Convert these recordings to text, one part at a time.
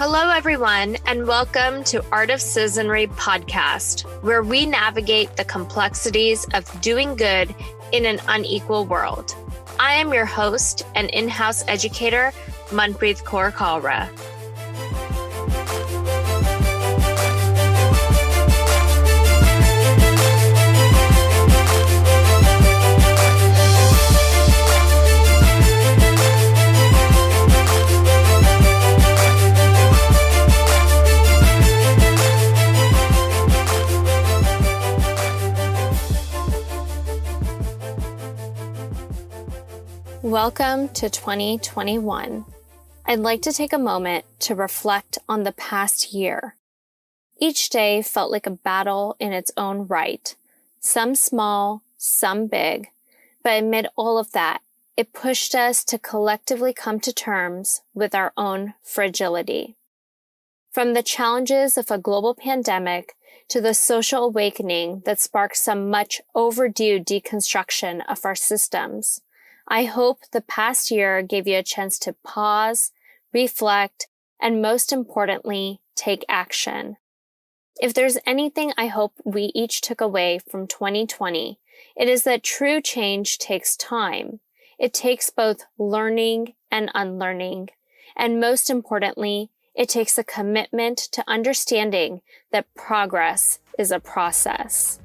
Hello, everyone, and welcome to Art of Citizenry Podcast, where we navigate the complexities of doing good in an unequal world. I am your host and in-house educator, Manpreet Kaur Kalra. Welcome to 2021. I'd like to take a moment to reflect on the past year. Each day felt like a battle in its own right, some small, some big, but amid all of that, it pushed us to collectively come to terms with our own fragility. From the challenges of a global pandemic to the social awakening that sparked some much overdue deconstruction of our systems, I hope the past year gave you a chance to pause, reflect, and most importantly, take action. If there's anything I hope we each took away from 2020, it is that true change takes time. It takes both learning and unlearning. And most importantly, it takes a commitment to understanding that progress is a process.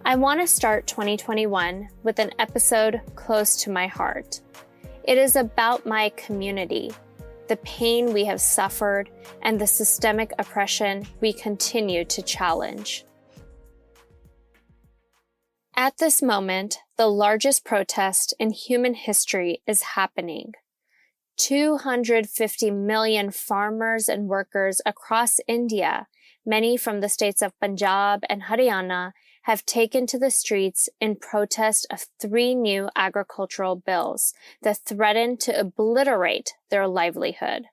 I want to start 2021 with an episode close to my heart. It is about my community, the pain we have suffered, and the systemic oppression we continue to challenge. At this moment, the largest protest in human history is happening. 250 million farmers and workers across India, many from the states of Punjab and Haryana, have taken to the streets in protest of 3 new agricultural bills that threaten to obliterate their livelihood.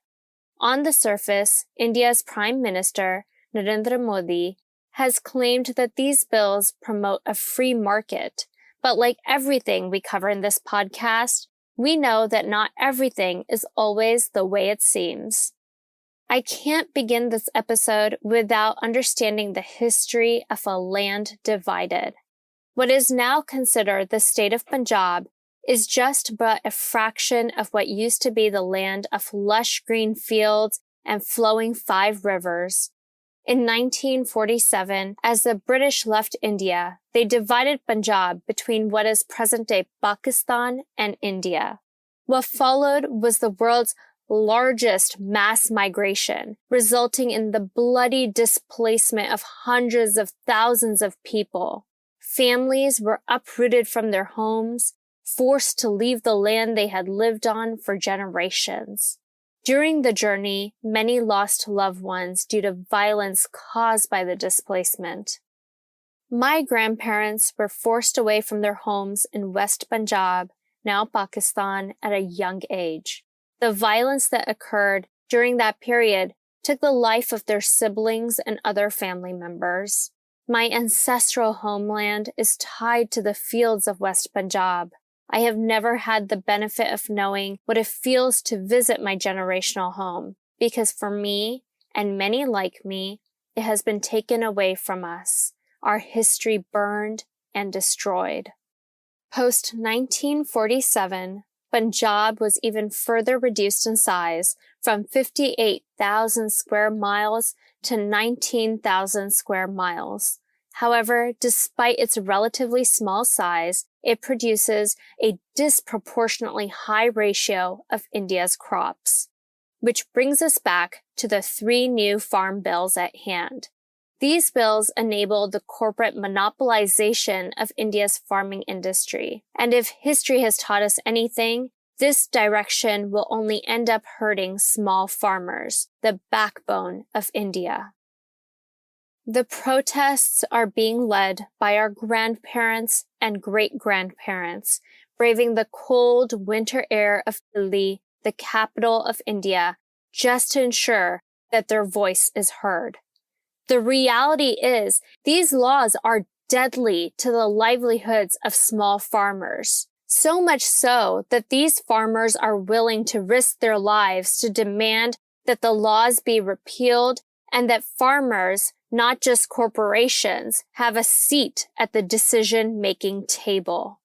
On the surface, India's Prime Minister, Narendra Modi, has claimed that these bills promote a free market, but like everything we cover in this podcast, we know that not everything is always the way it seems. I can't begin this episode without understanding the history of a land divided. What is now considered the state of Punjab is just but a fraction of what used to be the land of lush green fields and flowing 5 rivers. In 1947, as the British left India, they divided Punjab between what is present-day Pakistan and India. What followed was the world's largest mass migration, resulting in the bloody displacement of hundreds of thousands of people. Families were uprooted from their homes, forced to leave the land they had lived on for generations. During the journey, many lost loved ones due to violence caused by the displacement. My grandparents were forced away from their homes in West Punjab, now Pakistan, at a young age. The violence that occurred during that period took the life of their siblings and other family members. My ancestral homeland is tied to the fields of West Punjab. I have never had the benefit of knowing what it feels to visit my generational home, because for me, and many like me, it has been taken away from us, our history burned and destroyed. Post-1947, Punjab was even further reduced in size from 58,000 square miles to 19,000 square miles. However, despite its relatively small size, it produces a disproportionately high ratio of India's crops. Which brings us back to the 3 new farm bills at hand. These bills enabled the corporate monopolization of India's farming industry. And if history has taught us anything, this direction will only end up hurting small farmers, the backbone of India. The protests are being led by our grandparents and great-grandparents, braving the cold winter air of Delhi the capital of India, just to ensure that their voice is heard. The reality is, these laws are deadly to the livelihoods of small farmers. So much so that these farmers are willing to risk their lives to demand that the laws be repealed and that farmers, not just corporations, have a seat at the decision-making table.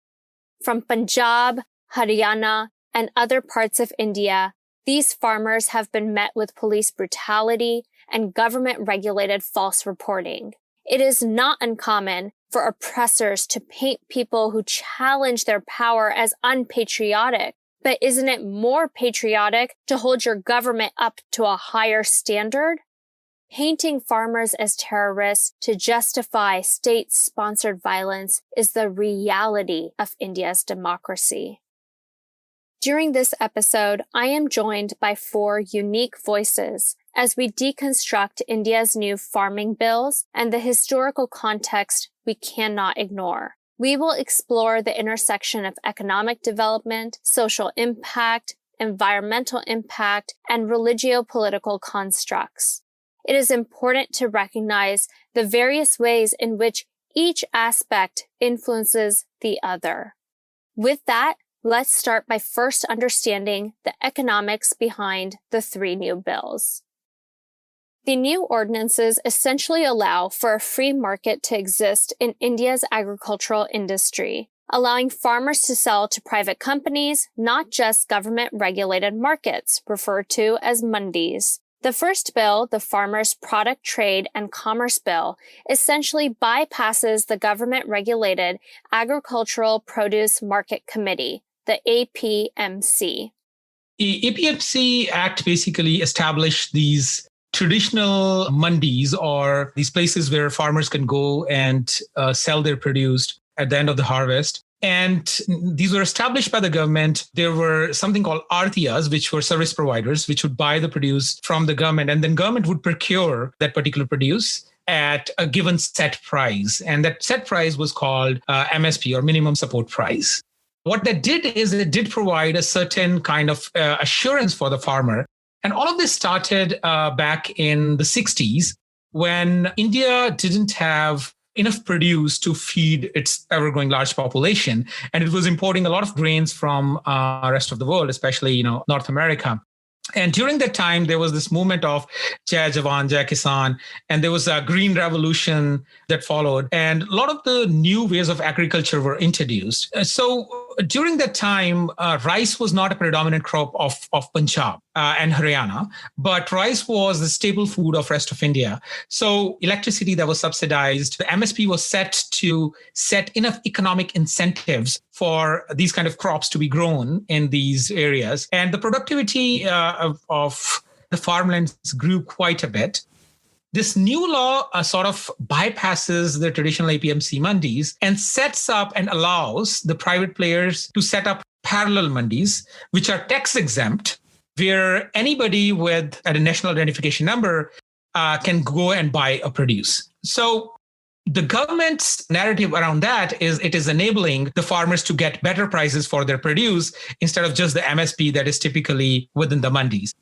From Punjab, Haryana, and other parts of India, these farmers have been met with police brutality and government-regulated false reporting. It is not uncommon for oppressors to paint people who challenge their power as unpatriotic. But isn't it more patriotic to hold your government up to a higher standard? Painting farmers as terrorists to justify state-sponsored violence is the reality of India's democracy. During this episode, I am joined by 4 unique voices as we deconstruct India's new farming bills and the historical context we cannot ignore. We will explore the intersection of economic development, social impact, environmental impact, and religio-political constructs. It is important to recognize the various ways in which each aspect influences the other. With that, let's start by first understanding the economics behind the 3 new bills. The new ordinances essentially allow for a free market to exist in India's agricultural industry, allowing farmers to sell to private companies, not just government-regulated markets, referred to as mandis. The first bill, the Farmers' Product Trade and Commerce Bill, essentially bypasses the government-regulated Agricultural Produce Market Committee, the APMC. The APMC Act basically established these traditional mandis, or these places where farmers can go and sell their produce at the end of the harvest. And these were established by the government. There were something called artiyas, which were service providers, which would buy the produce from the government, and then government would procure that particular produce at a given set price. And that set price was called MSP, or minimum support price. What that did is it did provide a certain kind of assurance for the farmer. And all of this started back in the 60s, when India didn't have enough produce to feed its ever-growing large population. And it was importing a lot of grains from the rest of the world, especially, North America. And during that time, there was this movement of Jai Jawan, Jai Kisan, and there was a green revolution that followed. And a lot of the new ways of agriculture were introduced. So during that time, rice was not a predominant crop of Punjab and Haryana, but rice was the staple food of rest of India. So electricity that was subsidized, the MSP was set to set enough economic incentives for these kind of crops to be grown in these areas. And the productivity of the farmlands grew quite a bit. This new law sort of bypasses the traditional APMC mandis and sets up and allows the private players to set up parallel mandis, which are tax exempt, where anybody with a national identification number can go and buy a produce. So the government's narrative around that is it is enabling the farmers to get better prices for their produce instead of just the MSP that is typically within the mandis.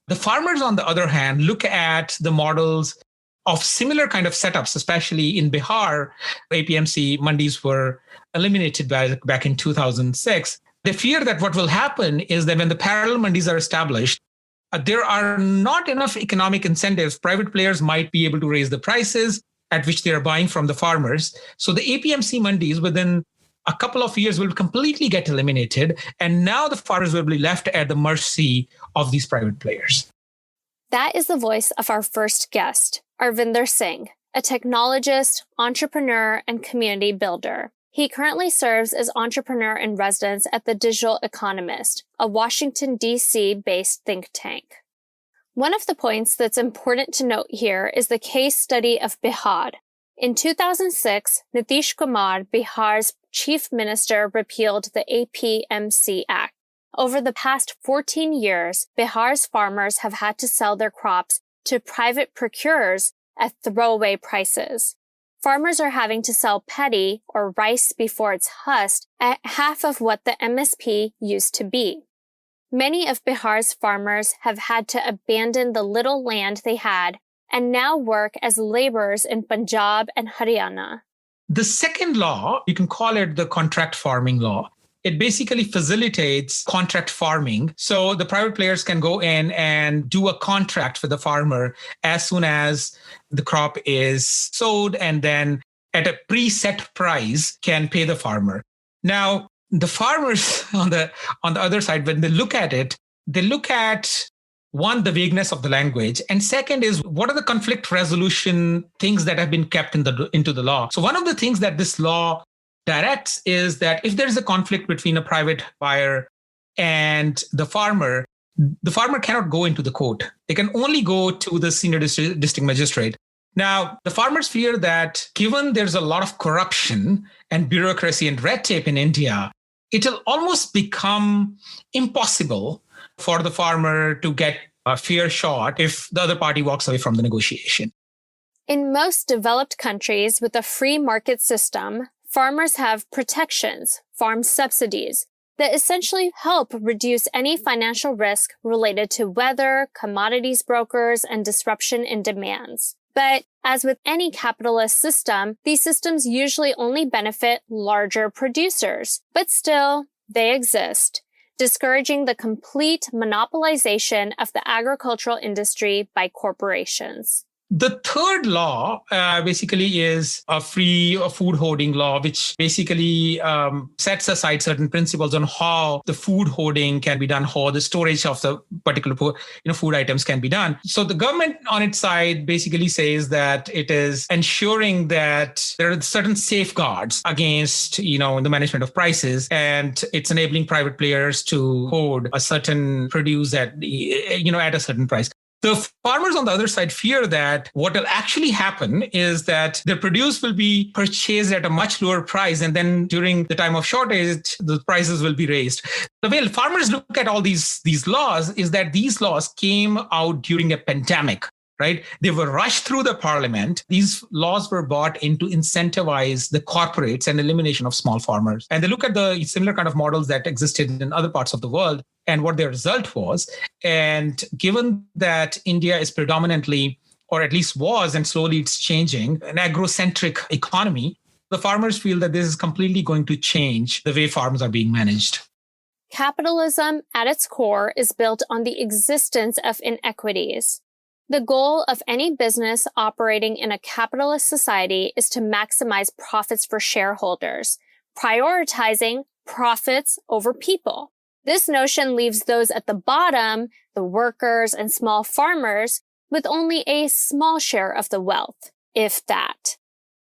The farmers, on the other hand, look at the models of similar kind of setups, especially in Bihar. APMC mandis were eliminated back in 2006. They fear that what will happen is that when the parallel mandis are established, there are not enough economic incentives. Private players might be able to raise the prices at which they are buying from the farmers. So the APMC mandis within a couple of years will completely get eliminated. And now the farmers will be left at the mercy of these private players. That is the voice of our first guest, Arvinder Singh, a technologist, entrepreneur, and community builder. He currently serves as entrepreneur in residence at The Digital Economist, a Washington, D.C.-based think tank. One of the points that's important to note here is the case study of Bihar. In 2006, Nitish Kumar, Bihar's chief minister, repealed the APMC Act. Over the past 14 years, Bihar's farmers have had to sell their crops to private procurers at throwaway prices. Farmers are having to sell paddy, or rice before it's husked, at half of what the MSP used to be. Many of Bihar's farmers have had to abandon the little land they had and now work as laborers in Punjab and Haryana. The second law, you can call it the contract farming law. It basically facilitates contract farming. So the private players can go in and do a contract for the farmer as soon as the crop is sowed, and then at a preset price can pay the farmer. Now, the farmers on the other side, when they look at it, they look at one, the vagueness of the language, and second is what are the conflict resolution things that have been kept into the law. So one of the things that this law directs is that if there's a conflict between a private buyer and the farmer cannot go into the court. They can only go to the senior district magistrate. Now, the farmers fear that given there's a lot of corruption and bureaucracy and red tape in India, it'll almost become impossible for the farmer to get a fair shot if the other party walks away from the negotiation. In most developed countries with a free market system, farmers have protections, farm subsidies, that essentially help reduce any financial risk related to weather, commodities brokers, and disruption in demands. But as with any capitalist system, these systems usually only benefit larger producers. But still, they exist, discouraging the complete monopolization of the agricultural industry by corporations. The third law basically is a free food hoarding law, which basically sets aside certain principles on how the food hoarding can be done, how the storage of the particular food items can be done. So the government on its side basically says that it is ensuring that there are certain safeguards against the management of prices, and it's enabling private players to hoard a certain produce at a certain price. The farmers on the other side fear that what will actually happen is that their produce will be purchased at a much lower price, and then during the time of shortage, the prices will be raised. The way farmers look at all these laws is that these laws came out during a pandemic, right? They were rushed through the parliament. These laws were brought in to incentivize the corporates and elimination of small farmers. And they look at the similar kind of models that existed in other parts of the world and what their result was. And given that India is predominantly, or at least was, and slowly it's changing, an agrocentric economy, the farmers feel that this is completely going to change the way farms are being managed. Capitalism at its core is built on the existence of inequities. The goal of any business operating in a capitalist society is to maximize profits for shareholders, prioritizing profits over people. This notion leaves those at the bottom, the workers and small farmers, with only a small share of the wealth, if that.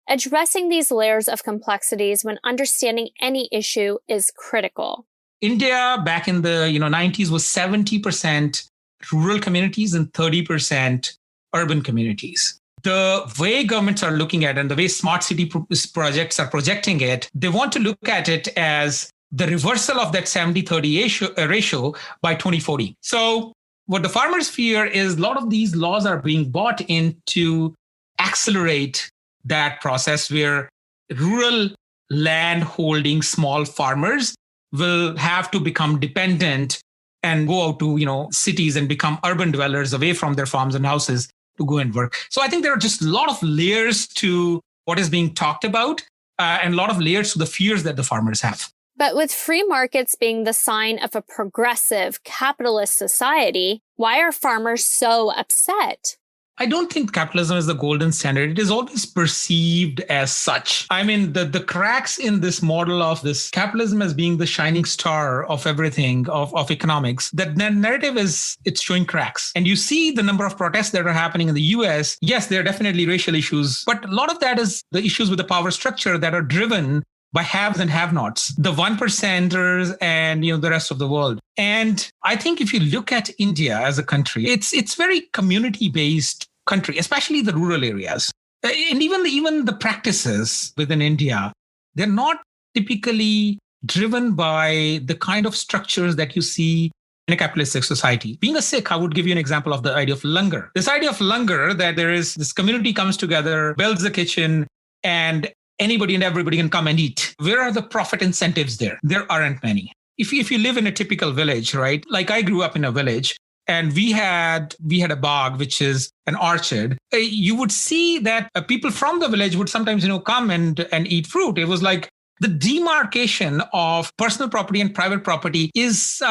Addressing these layers of complexities when understanding any issue is critical. India back in the 90s was 70% rural communities and 30% urban communities. The way governments are looking at it and the way smart city projects are projecting it, they want to look at it as the reversal of that 70-30 ratio by 2040. So what the farmers fear is a lot of these laws are being brought in to accelerate that process where rural land holding small farmers will have to become dependent and go out to cities and become urban dwellers away from their farms and houses to go and work. So I think there are just a lot of layers to what is being talked about and a lot of layers to the fears that the farmers have. But with free markets being the sign of a progressive capitalist society, why are farmers so upset? I don't think capitalism is the golden standard. It is always perceived as such. I mean, the cracks in this model of this capitalism as being the shining star of everything, of economics, that narrative it's showing cracks. And you see the number of protests that are happening in the US. Yes, there are definitely racial issues, but a lot of that is the issues with the power structure that are driven by haves and have-nots, the 1%ers and the rest of the world. And I think if you look at India as a country, it's very community-based country, especially the rural areas. And even the practices within India, they're not typically driven by the kind of structures that you see in a capitalistic society. Being a Sikh, I would give you an example of the idea of langar. This idea of langar, that there is this community comes together, builds a kitchen, and anybody and everybody can come and eat. Where are the profit incentives there? There aren't many. if you live in a typical village, right? Like I grew up in a village, and we had a bog, which is an orchard. You would see that people from the village would sometimes, come and eat fruit. It was like the demarcation of personal property and private property is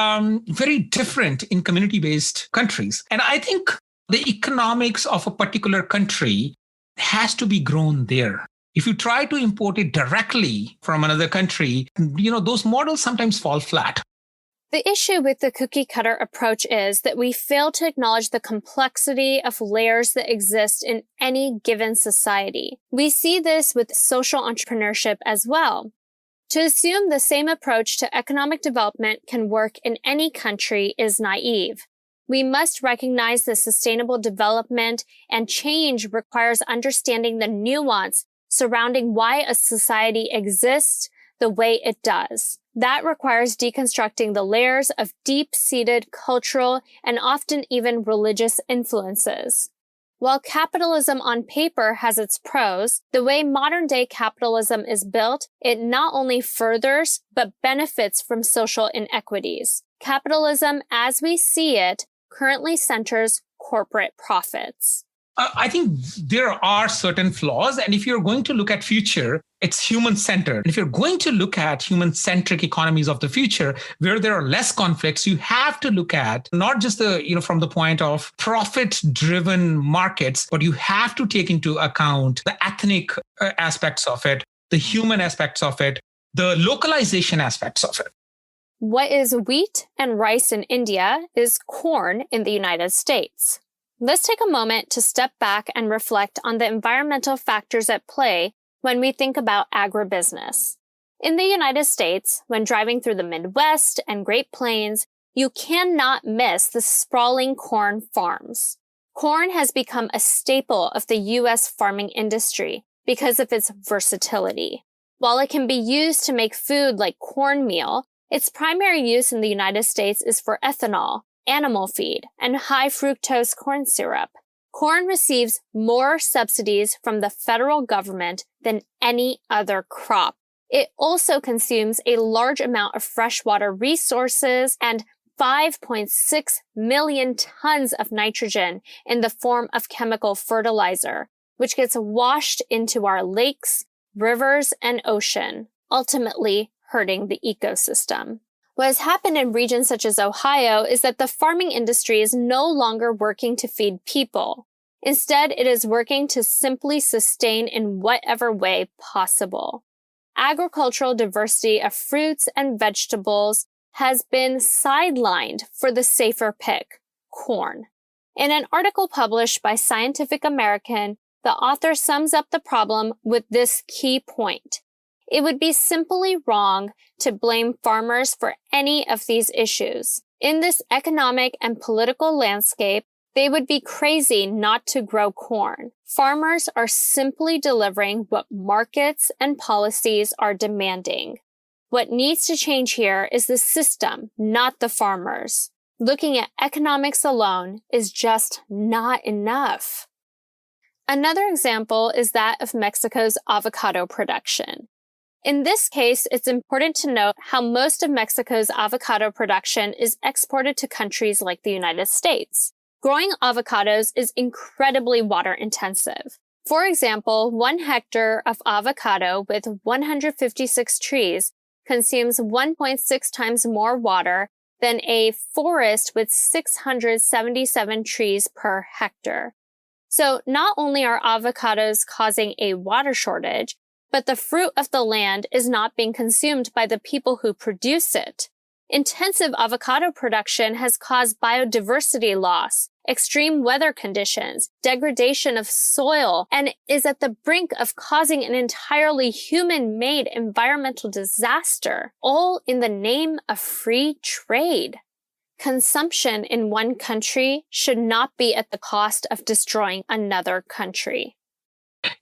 very different in community-based countries. And I think the economics of a particular country has to be grown there. If you try to import it directly from another country, those models sometimes fall flat. The issue with the cookie cutter approach is that we fail to acknowledge the complexity of layers that exist in any given society. We see this with social entrepreneurship as well. To assume the same approach to economic development can work in any country is naive. We must recognize that sustainable development and change requires understanding the nuance surrounding why a society exists the way it does. That requires deconstructing the layers of deep-seated cultural and often even religious influences. While capitalism on paper has its pros, the way modern-day capitalism is built, it not only furthers but benefits from social inequities. Capitalism, as we see it, currently centers corporate profits. I think there are certain flaws. And if you're going to look at future, it's human-centered. And if you're going to look at human-centric economies of the future, where there are less conflicts, you have to look at not just from the point of profit-driven markets, but you have to take into account the ethnic aspects of it, the human aspects of it, the localization aspects of it. What is wheat and rice in India is corn in the United States. Let's take a moment to step back and reflect on the environmental factors at play when we think about agribusiness. In the United States, when driving through the Midwest and Great Plains, you cannot miss the sprawling corn farms. Corn has become a staple of the U.S. farming industry because of its versatility. While it can be used to make food like cornmeal, its primary use in the United States is for ethanol, animal feed, and high fructose corn syrup. Corn receives more subsidies from the federal government than any other crop. It also consumes a large amount of freshwater resources and 5.6 million tons of nitrogen in the form of chemical fertilizer, which gets washed into our lakes, rivers, and ocean, ultimately hurting the ecosystem. What has happened in regions such as Ohio is that the farming industry is no longer working to feed people. Instead, it is working to simply sustain in whatever way possible. Agricultural diversity of fruits and vegetables has been sidelined for the safer pick, corn. In an article published by Scientific American, the author sums up the problem with this key point. It would be simply wrong to blame farmers for any of these issues. In this economic and political landscape, they would be crazy not to grow corn. Farmers are simply delivering what markets and policies are demanding. What needs to change here is the system, not the farmers. Looking at economics alone is just not enough. Another example is that of Mexico's avocado production. In this case, it's important to note how most of Mexico's avocado production is exported to countries like the United States. Growing avocados is incredibly water intensive. For example, 1 hectare of avocado with 156 trees consumes 1.6 times more water than a forest with 677 trees per hectare. So not only are avocados causing a water shortage, but the fruit of the land is not being consumed by the people who produce it. Intensive avocado production has caused biodiversity loss, extreme weather conditions, degradation of soil, and is at the brink of causing an entirely human-made environmental disaster, all in the name of free trade. Consumption in one country should not be at the cost of destroying another country.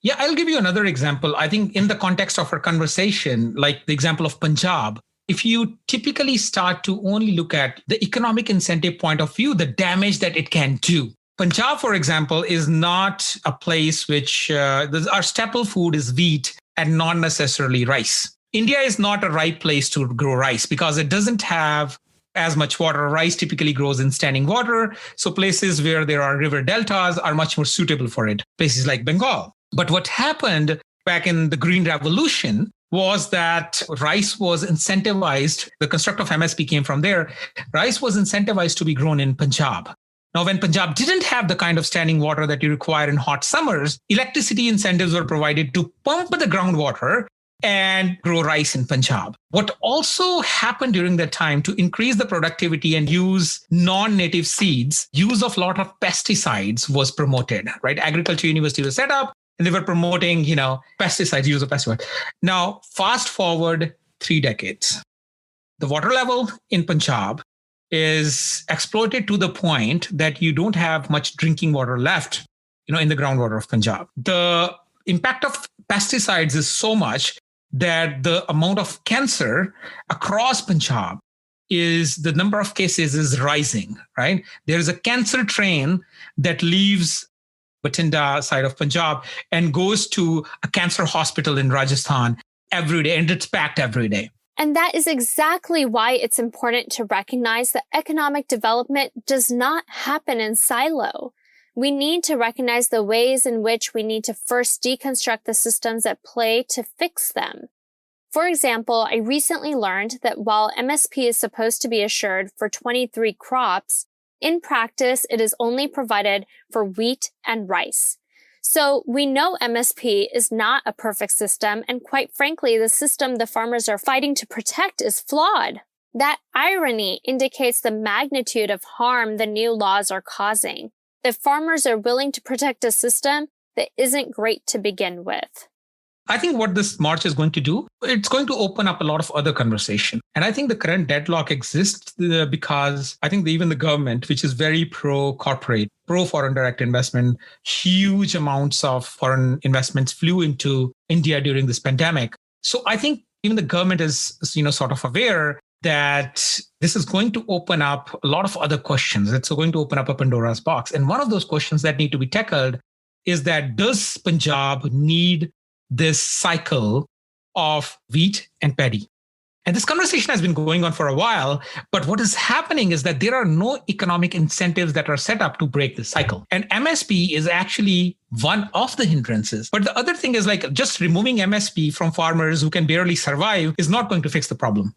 Yeah, I'll give you another example. I think in the context of our conversation, like the example of Punjab, if you typically start to only look at the economic incentive point of view, the damage that it can do. Punjab, for example, is not a place which our staple food is wheat and not necessarily rice. India is not a right place to grow rice because it doesn't have as much water. Rice typically grows in standing water. So places where there are river deltas are much more suitable for it, places like Bengal. But what happened back in the Green Revolution was that rice was incentivized. The construct of MSP came from there. Rice was incentivized to be grown in Punjab. Now, when Punjab didn't have the kind of standing water that you require in hot summers, electricity incentives were provided to pump the groundwater and grow rice in Punjab. What also happened during that time to increase the productivity and use non-native seeds, use of a lot of pesticides was promoted, right? Agriculture University was set up and they were promoting, pesticides, use of pesticides. Now, fast forward 3 decades. The water level in Punjab is exploited to the point that you don't have much drinking water left, in the groundwater of Punjab. The impact of pesticides is so much that the amount of cancer across Punjab the number of cases is rising, right? There is a cancer train that leaves Batinda side of Punjab and goes to a cancer hospital in Rajasthan every day, and it's packed every day. And that is exactly why it's important to recognize that economic development does not happen in silo. We need to recognize the ways in which we need to first deconstruct the systems at play to fix them. For example, I recently learned that while MSP is supposed to be assured for 23 crops, in practice, it is only provided for wheat and rice. So we know MSP is not a perfect system, and quite frankly, the system the farmers are fighting to protect is flawed. That irony indicates the magnitude of harm the new laws are causing. The farmers are willing to protect a system that isn't great to begin with. I think what this march is going to do, it's going to open up a lot of other conversation. And I think the current deadlock exists because I think even the government, which is very pro-corporate, pro-foreign direct investment, huge amounts of foreign investments flew into India during this pandemic. So I think even the government is, sort of aware that this is going to open up a lot of other questions. It's going to open up a Pandora's box. And one of those questions that need to be tackled is that does Punjab need this cycle of wheat and paddy? And this conversation has been going on for a while, but what is happening is that there are no economic incentives that are set up to break this cycle. And MSP is actually one of the hindrances. But the other thing is just removing MSP from farmers who can barely survive is not going to fix the problem.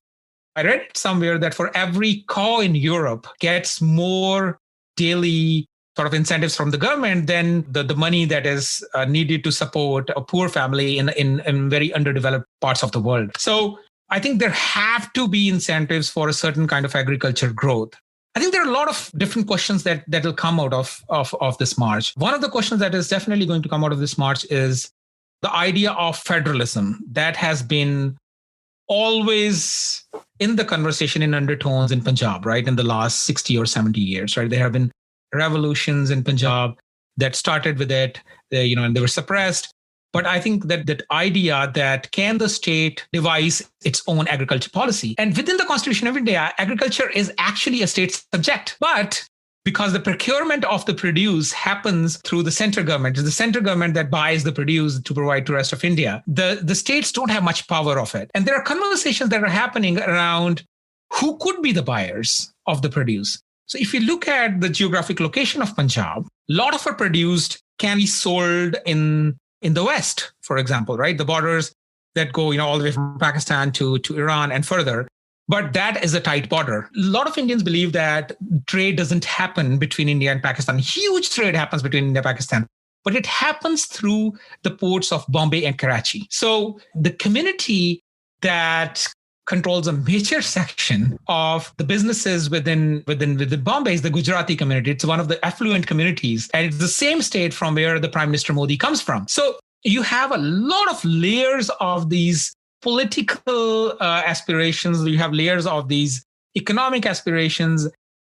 I read somewhere that for every cow in Europe gets more daily sort of incentives from the government than the money that is needed to support a poor family in very underdeveloped parts of the world. So I think there have to be incentives for a certain kind of agriculture growth. I think there are a lot of different questions that will come out of this march. One of the questions that is definitely going to come out of this march is the idea of federalism that has been always in the conversation in undertones in Punjab, right? In the last 60 or 70 years, right? There have been revolutions in Punjab that started with it, and they were suppressed. But I think that idea that can the state devise its own agriculture policy? And within the Constitution of India, agriculture is actually a state subject. But because the procurement of the produce happens through the central government, it's the central government that buys the produce to provide to the rest of India. The states don't have much power of it. And there are conversations that are happening around who could be the buyers of the produce. So if you look at the geographic location of Punjab, a lot of it produced can be sold in the West, for example, right? The borders that go, all the way from Pakistan to Iran and further. But that is a tight border. A lot of Indians believe that trade doesn't happen between India and Pakistan. Huge trade happens between India and Pakistan, but it happens through the ports of Bombay and Karachi. So the community that controls a major section of the businesses within Bombay is the Gujarati community. It's one of the affluent communities. And it's the same state from where the Prime Minister Modi comes from. So you have a lot of layers of these political aspirations. You have layers of these economic aspirations.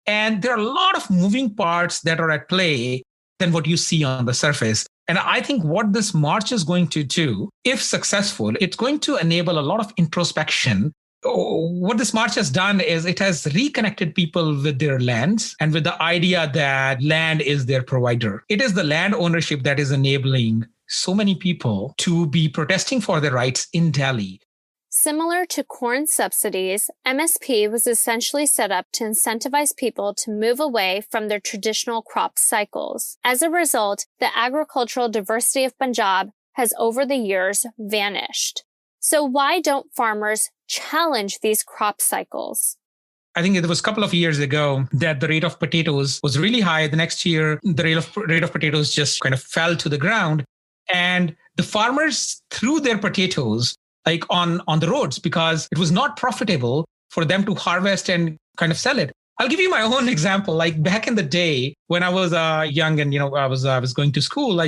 And there are a lot of moving parts that are at play than what you see on the surface. And I think what this march is going to do, if successful, it's going to enable a lot of introspection. What this march has done is it has reconnected people with their lands and with the idea that land is their provider. It is the land ownership that is enabling so many people to be protesting for their rights in Delhi. Similar to corn subsidies, MSP was essentially set up to incentivize people to move away from their traditional crop cycles. As a result, the agricultural diversity of Punjab has over the years vanished. So why don't farmers challenge these crop cycles? I think it was a couple of years ago that the rate of potatoes was really high. The next year, the rate of potatoes just kind of fell to the ground. And the farmers threw their potatoes like on the roads because it was not profitable for them to harvest and kind of sell it. I'll give you my own example. Like back in the day when I was young and, I was going to school, I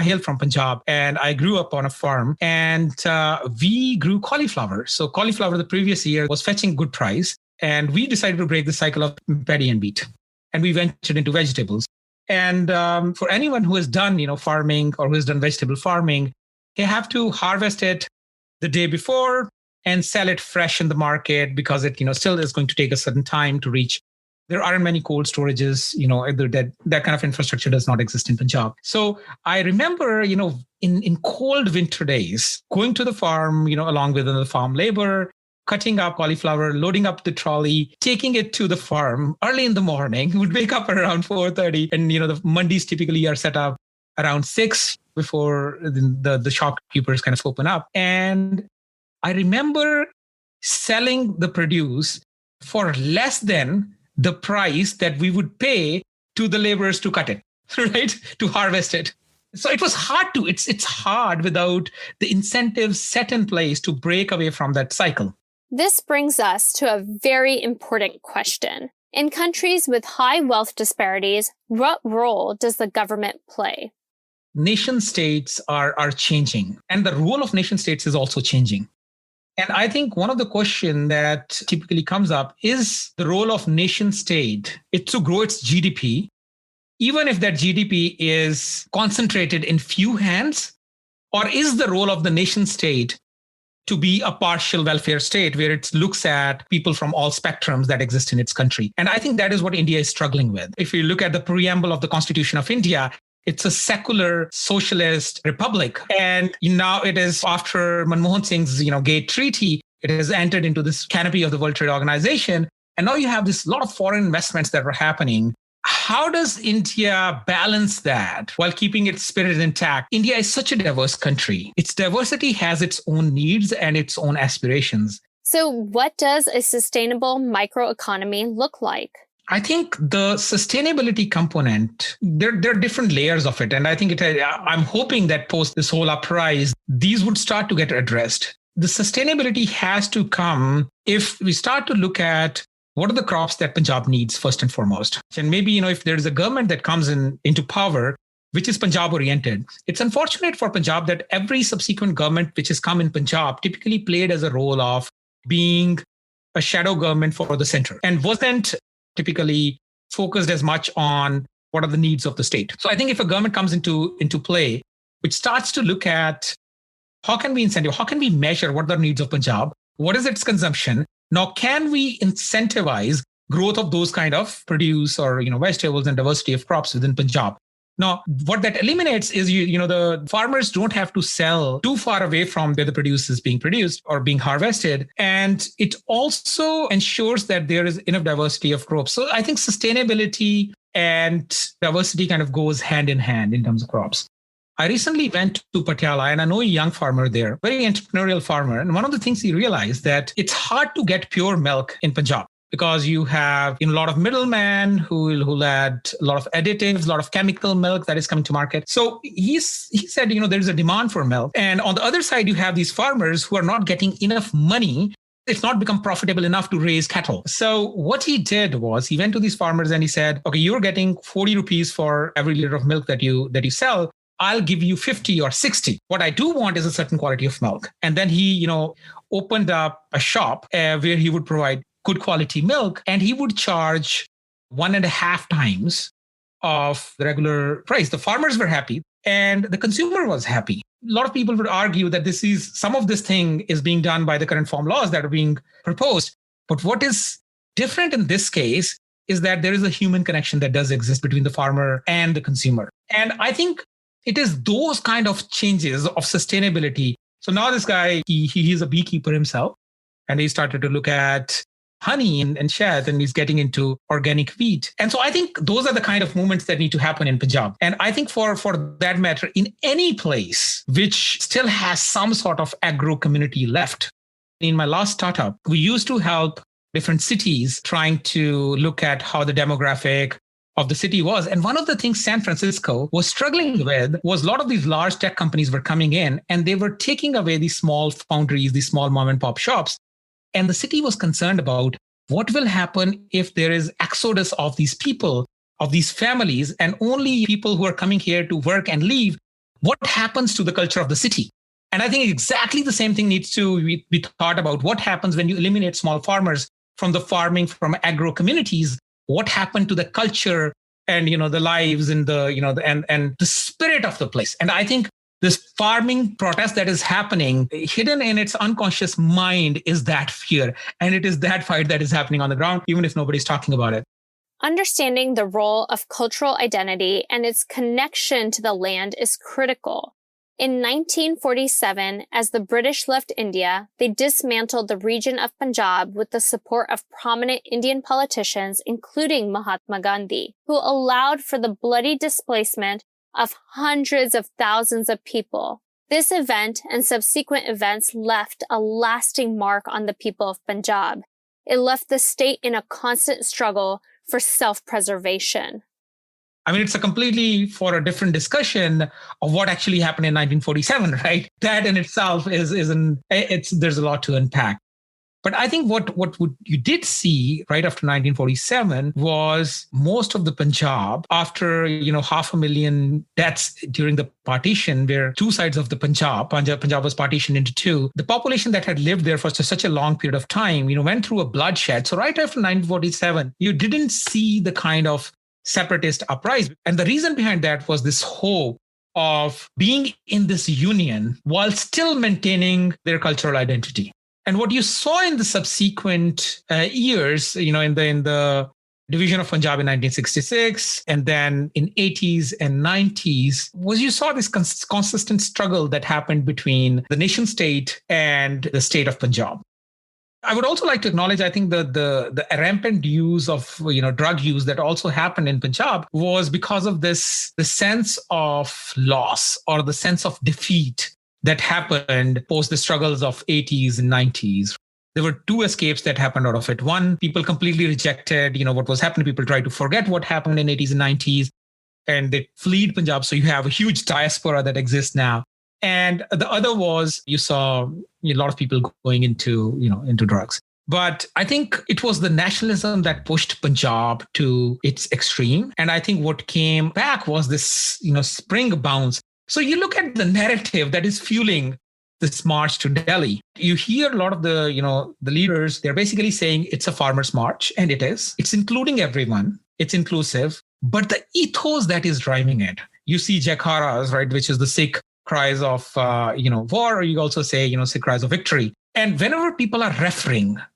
hailed from Punjab and I grew up on a farm and we grew cauliflower. So cauliflower the previous year was fetching good price. And we decided to break the cycle of paddy and wheat. And we ventured into vegetables. And for anyone who has done, farming or who has done vegetable farming, they have to harvest it the day before and sell it fresh in the market because it, still is going to take a certain time to reach. There aren't many cold storages, that kind of infrastructure does not exist in Punjab. So I remember, in cold winter days, going to the farm, along with the farm labor, cutting up cauliflower, loading up the trolley, taking it to the farm early in the morning. We would wake up around 4:30 and, the mandis typically are set up around 6 before the shopkeepers kind of open up. And I remember selling the produce for less than the price that we would pay to the laborers to cut it, right? To harvest it. So it was hard it's hard without the incentives set in place to break away from that cycle. This brings us to a very important question. In countries with high wealth disparities, what role does the government play? Nation states are changing, and the role of nation states is also changing. And I think one of the questions that typically comes up is the role of nation state. It's to grow its GDP, even if that GDP is concentrated in few hands, or is the role of the nation state to be a partial welfare state where it looks at people from all spectrums that exist in its country. And I think that is what India is struggling with. If you look at the preamble of the Constitution of India, it's a secular socialist republic. And now it is after Manmohan Singh's, Gate Treaty, it has entered into this canopy of the World Trade Organization. And now you have this lot of foreign investments that are happening. How does India balance that while keeping its spirit intact? India is such a diverse country. Its diversity has its own needs and its own aspirations. So what does a sustainable microeconomy look like? I think the sustainability component, there are different layers of it. And I think I'm hoping that post this whole uprise, these would start to get addressed. The sustainability has to come if we start to look at what are the crops that Punjab needs first and foremost. And maybe, if there is a government that comes into power, which is Punjab oriented, it's unfortunate for Punjab that every subsequent government which has come in Punjab typically played as a role of being a shadow government for the center and wasn't typically focused as much on what are the needs of the state. So I think if a government comes into play, which starts to look at how can we incentivize, how can we measure what are the needs of Punjab, what is its consumption, now can we incentivize growth of those kind of produce or vegetables and diversity of crops within Punjab. Now, what that eliminates is, the farmers don't have to sell too far away from where the produce is being produced or being harvested. And it also ensures that there is enough diversity of crops. So I think sustainability and diversity kind of goes hand in hand in terms of crops. I recently went to Patiala and I know a young farmer there, very entrepreneurial farmer. And one of the things he realized that it's hard to get pure milk in Punjab, because you have a lot of middlemen who add a lot of additives, a lot of chemical milk that is coming to market. So he said, there's a demand for milk. And on the other side, you have these farmers who are not getting enough money. It's not become profitable enough to raise cattle. So what he did was he went to these farmers and he said, okay, you're getting 40 rupees for every liter of milk that you sell. I'll give you 50 or 60. What I do want is a certain quality of milk. And then he, opened up a shop where he would provide good quality milk, and he would charge 1.5 times of the regular price. The farmers were happy and the consumer was happy. A lot of people would argue that some of this thing is being done by the current farm laws that are being proposed. But what is different in this case is that there is a human connection that does exist between the farmer and the consumer. And I think it is those kind of changes of sustainability. So now this guy, he's a beekeeper himself, and he started to look at honey and shahad, and he's getting into organic wheat. And so I think those are the kind of movements that need to happen in Punjab. And I think for that matter, in any place which still has some sort of agro community left. In my last startup, we used to help different cities trying to look at how the demographic of the city was. And one of the things San Francisco was struggling with was a lot of these large tech companies were coming in and they were taking away these small foundries, these small mom and pop shops. And the city was concerned about what will happen if there is exodus of these people, of these families, and only people who are coming here to work and leave. What happens to the culture of the city? And I think exactly the same thing needs to be thought about. What happens when you eliminate small farmers from the farming, from agro communities? What happened to the culture and, the lives and and the spirit of the place? And I think this farming protest that is happening, hidden in its unconscious mind, is that fear. And it is that fight that is happening on the ground, even if nobody's talking about it. Understanding the role of cultural identity and its connection to the land is critical. In 1947, as the British left India, they dismantled the region of Punjab with the support of prominent Indian politicians, including Mahatma Gandhi, who allowed for the bloody displacement of hundreds of thousands of people. This event and subsequent events left a lasting mark on the people of Punjab. It left the state in a constant struggle for self-preservation. I mean, it's a completely for a different discussion of what actually happened in 1947, right? That in itself there's a lot to unpack. But I think what you did see right after 1947 was most of the Punjab, after 500,000 deaths during the partition, where two sides of the Punjab was partitioned into two. The population that had lived there for such a long period of time, went through a bloodshed. So right after 1947, you didn't see the kind of separatist uprising. And the reason behind that was this hope of being in this union while still maintaining their cultural identity. And what you saw in the subsequent years, in the division of Punjab in 1966, and then in 80s and 90s, was you saw this consistent struggle that happened between the nation state and the state of Punjab. I would also like to acknowledge, I think the rampant use of drug use that also happened in Punjab was because of the sense of loss or the sense of defeat that happened post the struggles of 80s and 90s. There were two escapes that happened out of it. One, people completely rejected, what was happening. People tried to forget what happened in 80s and 90s, and they fled Punjab. So you have a huge diaspora that exists now. And the other was you saw a lot of people going into drugs. But I think it was the nationalism that pushed Punjab to its extreme. And I think what came back was this, spring bounce. So you look at the narrative that is fueling this march to Delhi. You hear a lot of the leaders, they're basically saying it's a farmers' march, and it is. It's including everyone. It's inclusive. But the ethos that is driving it, you see Jaikaras, right, which is the Sikh cries of, war, or you also say, Sikh cries of victory. And whenever people are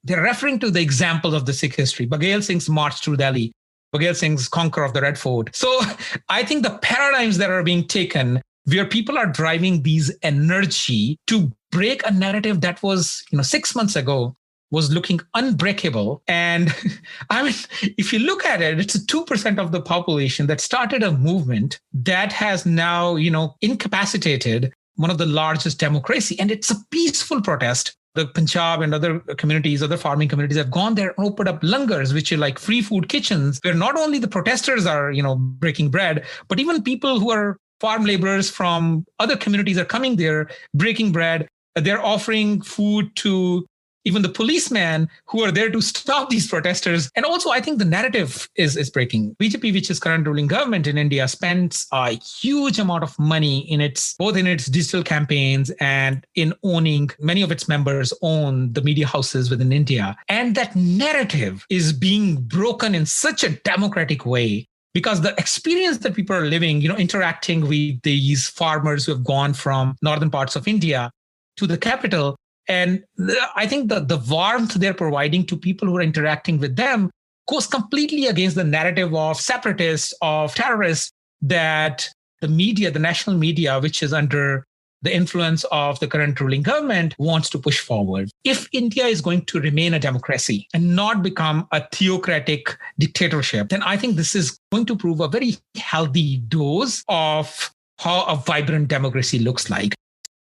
they're referring to the example of the Sikh history. Baghel Singh's march through Delhi, Baghel Singh's conquer of the Red Fort. So I think the paradigms that are being taken where people are driving these energy to break a narrative that was, 6 months ago was looking unbreakable. And I mean, if you look at it, it's 2% of the population that started a movement that has now, incapacitated one of the largest democracy. And it's a peaceful protest. The Punjab and other communities, other farming communities have gone there and opened up langars, which are like free food kitchens, where not only the protesters are, breaking bread, but even people who are farm laborers from other communities are coming there, breaking bread. They're offering food to even the policemen who are there to stop these protesters. And also, I think the narrative is breaking. BJP, which is current ruling government in India, spends a huge amount of money both in its digital campaigns and in owning, many of its members own the media houses within India. And that narrative is being broken in such a democratic way, because the experience that people are living, interacting with these farmers who have gone from northern parts of India to the capital. And I think the warmth they're providing to people who are interacting with them goes completely against the narrative of separatists, of terrorists, that the media, the national media, which is under the influence of the current ruling government wants to push forward. If India is going to remain a democracy and not become a theocratic dictatorship, then I think this is going to prove a very healthy dose of how a vibrant democracy looks like.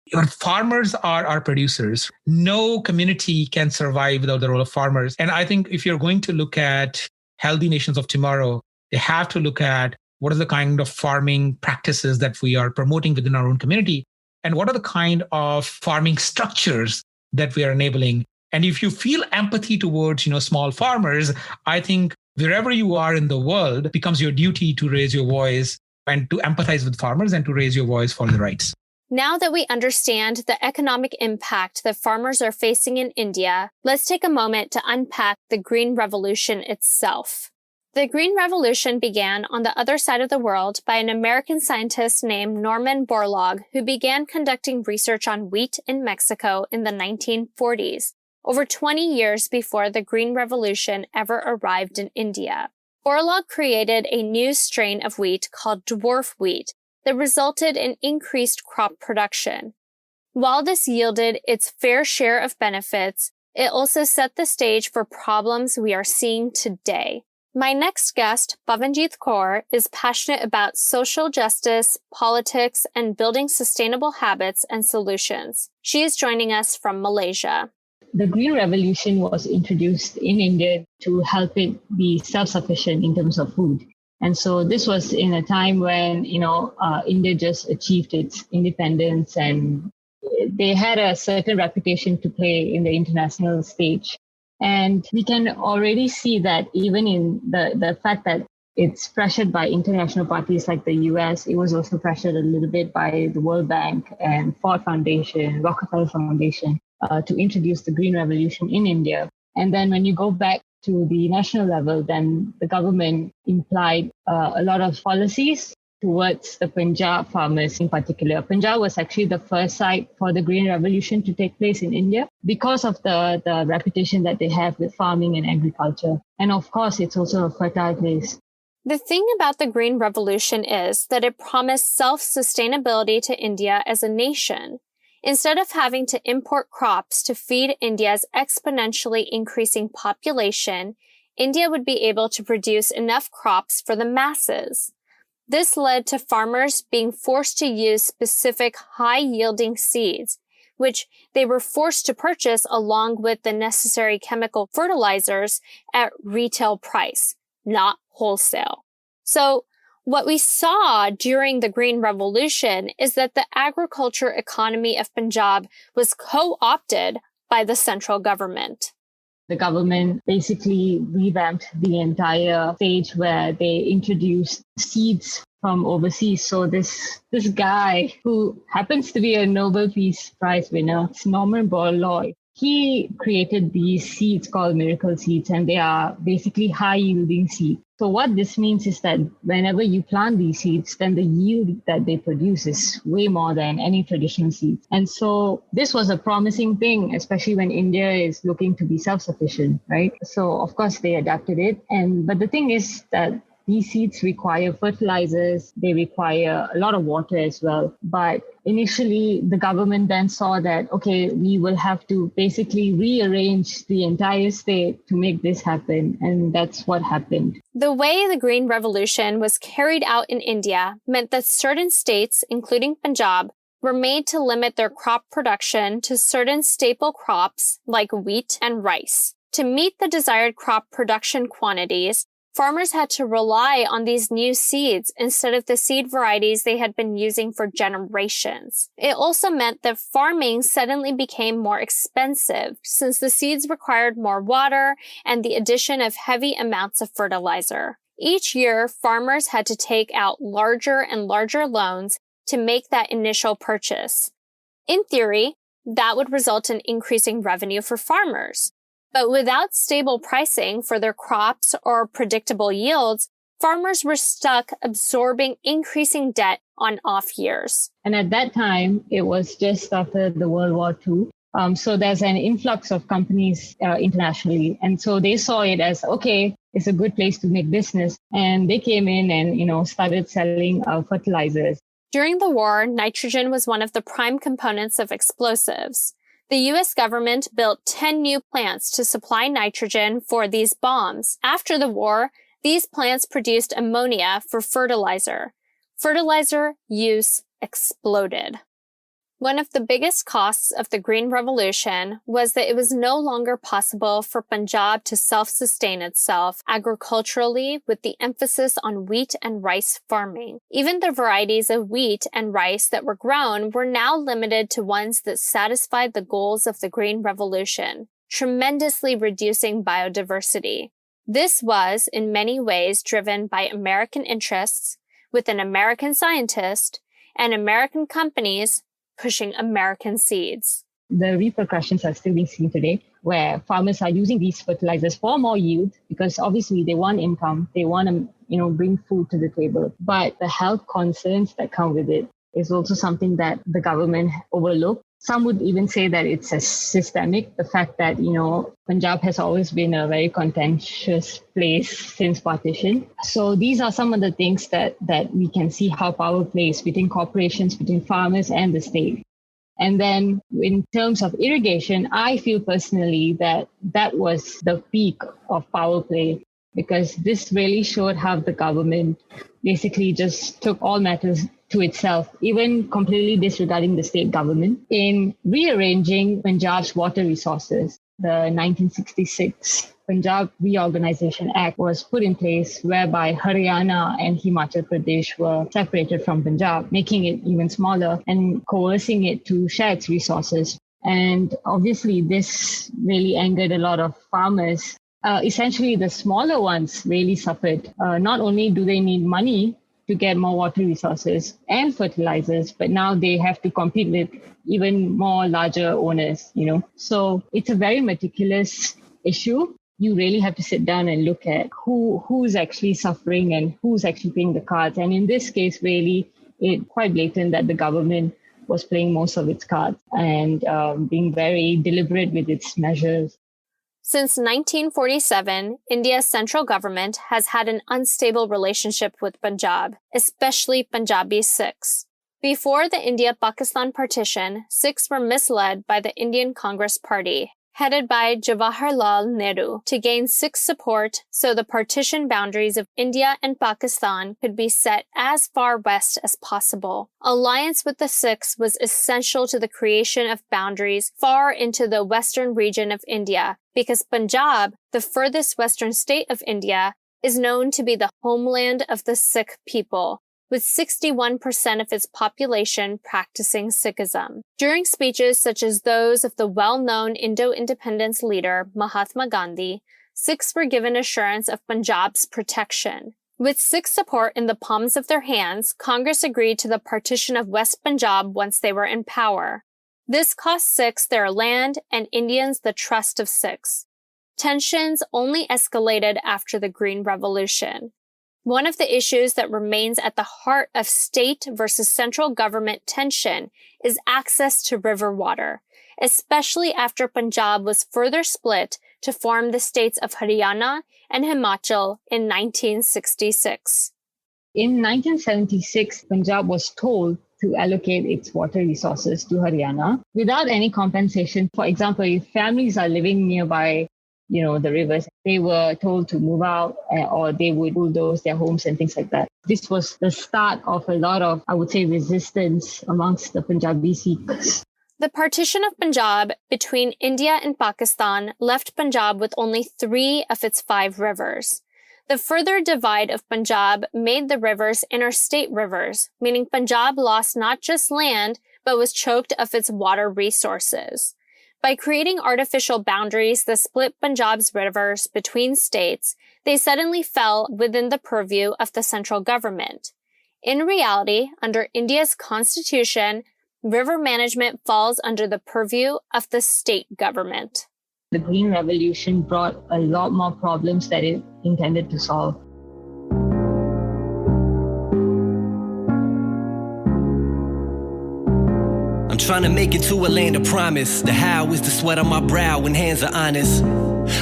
Your farmers are our producers. No community can survive without the role of farmers. And I think if you're going to look at healthy nations of tomorrow, they have to look at what is the kind of farming practices that we are promoting within our own community, and what are the kind of farming structures that we are enabling. And if you feel empathy towards, small farmers, I think wherever you are in the world, it becomes your duty to raise your voice and to empathize with farmers and to raise your voice for the rights. Now that we understand the economic impact that farmers are facing in India, let's take a moment to unpack the Green Revolution itself. The Green Revolution began on the other side of the world by an American scientist named Norman Borlaug, who began conducting research on wheat in Mexico in the 1940s, over 20 years before the Green Revolution ever arrived in India. Borlaug created a new strain of wheat called dwarf wheat that resulted in increased crop production. While this yielded its fair share of benefits, it also set the stage for problems we are seeing today. My next guest, Phavanjit Kaur, is passionate about social justice, politics, and building sustainable habits and solutions. She is joining us from Malaysia. The Green Revolution was introduced in India to help it be self-sufficient in terms of food. And so this was in a time when, India just achieved its independence and they had a certain reputation to play in the international stage. And we can already see that even in the fact that it's pressured by international parties like the US, it was also pressured a little bit by the World Bank and Ford Foundation, Rockefeller Foundation to introduce the Green Revolution in India. And then when you go back to the national level, then the government implied a lot of policies towards the Punjab farmers in particular. Punjab was actually the first site for the Green Revolution to take place in India because of the reputation that they have with farming and agriculture. And of course, it's also a fertile place. The thing about the Green Revolution is that it promised self-sustainability to India as a nation. Instead of having to import crops to feed India's exponentially increasing population, India would be able to produce enough crops for the masses. This led to farmers being forced to use specific high-yielding seeds, which they were forced to purchase along with the necessary chemical fertilizers at retail price, not wholesale. So what we saw during the Green Revolution is that the agriculture economy of Punjab was co-opted by the central government. The government basically revamped the entire stage where they introduced seeds from overseas. So this guy who happens to be a Nobel Peace Prize winner, Norman Borlaug, he created these seeds called miracle seeds, and they are basically high-yielding seeds. So what this means is that whenever you plant these seeds, then the yield that they produce is way more than any traditional seeds. And so this was a promising thing, especially when India is looking to be self-sufficient, right? So of course they adapted it. But the thing is that these seeds require fertilizers, they require a lot of water as well. But initially, the government then saw that, okay, we will have to basically rearrange the entire state to make this happen. And that's what happened. The way the Green Revolution was carried out in India meant that certain states, including Punjab, were made to limit their crop production to certain staple crops like wheat and rice. To meet the desired crop production quantities, farmers had to rely on these new seeds instead of the seed varieties they had been using for generations. It also meant that farming suddenly became more expensive since the seeds required more water and the addition of heavy amounts of fertilizer. Each year, farmers had to take out larger and larger loans to make that initial purchase. In theory, that would result in increasing revenue for farmers. But without stable pricing for their crops or predictable yields, farmers were stuck absorbing increasing debt on off years. And at that time, it was just after the World War II. So there's an influx of companies internationally. And so they saw it as, okay, it's a good place to make business. And they came in and, started selling fertilizers. During the war, nitrogen was one of the prime components of explosives. The U.S. government built 10 new plants to supply nitrogen for these bombs. After the war, these plants produced ammonia for fertilizer. Fertilizer use exploded. One of the biggest costs of the Green Revolution was that it was no longer possible for Punjab to self-sustain itself agriculturally with the emphasis on wheat and rice farming. Even the varieties of wheat and rice that were grown were now limited to ones that satisfied the goals of the Green Revolution, tremendously reducing biodiversity. This was, in many ways, driven by American interests, with an American scientist and American companies pushing American seeds. The repercussions are still being seen today, where farmers are using these fertilizers for more yield because obviously they want income, they want to, bring food to the table. But the health concerns that come with it is also something that the government overlooked. Some would even say that it's a systemic, the fact that, Punjab has always been a very contentious place since partition. So these are some of the things that we can see how power plays between corporations, between farmers and the state. And then in terms of irrigation, I feel personally that was the peak of power play, because this really showed how the government basically just took all matters to itself, even completely disregarding the state government, in rearranging Punjab's water resources. The 1966 Punjab Reorganization Act was put in place, whereby Haryana and Himachal Pradesh were separated from Punjab, making it even smaller and coercing it to share its resources. And obviously, this really angered a lot of farmers. Essentially, the smaller ones really suffered. Not only do they need money to get more water resources and fertilizers, but now they have to compete with even more larger owners, So it's a very meticulous issue. You really have to sit down and look at who's actually suffering and who's actually playing the cards. And in this case, really, it's quite blatant that the government was playing most of its cards and being very deliberate with its measures. Since 1947, India's central government has had an unstable relationship with Punjab, especially Punjabi Sikhs. Before the India-Pakistan partition, Sikhs were misled by the Indian Congress Party, headed by Jawaharlal Nehru, to gain Sikh support so the partition boundaries of India and Pakistan could be set as far west as possible. Alliance with the Sikhs was essential to the creation of boundaries far into the western region of India, because Punjab, the furthest western state of India, is known to be the homeland of the Sikh people, with 61% of its population practicing Sikhism. During speeches such as those of the well-known Indo-independence leader Mahatma Gandhi, Sikhs were given assurance of Punjab's protection. With Sikh support in the palms of their hands, Congress agreed to the partition of West Punjab once they were in power. This cost Sikhs their land and Indians the trust of Sikhs. Tensions only escalated after the Green Revolution. One of the issues that remains at the heart of state versus central government tension is access to river water, especially after Punjab was further split to form the states of Haryana and Himachal in 1966. In 1976, Punjab was told to allocate its water resources to Haryana without any compensation. For example, if families are living nearby the rivers, they were told to move out or they would bulldoze their homes and things like that. This was the start of a lot of, I would say, resistance amongst the Punjabi Sikhs. The partition of Punjab between India and Pakistan left Punjab with only 3 of its 5 rivers. The further divide of Punjab made the rivers interstate rivers, meaning Punjab lost not just land, but was choked of its water resources. By creating artificial boundaries that split Punjab's rivers between states, they suddenly fell within the purview of the central government. In reality, under India's constitution, river management falls under the purview of the state government. The Green Revolution brought a lot more problems that it intended to solve. I'm trying to make it to a land of promise. The how is the sweat on my brow when hands are honest.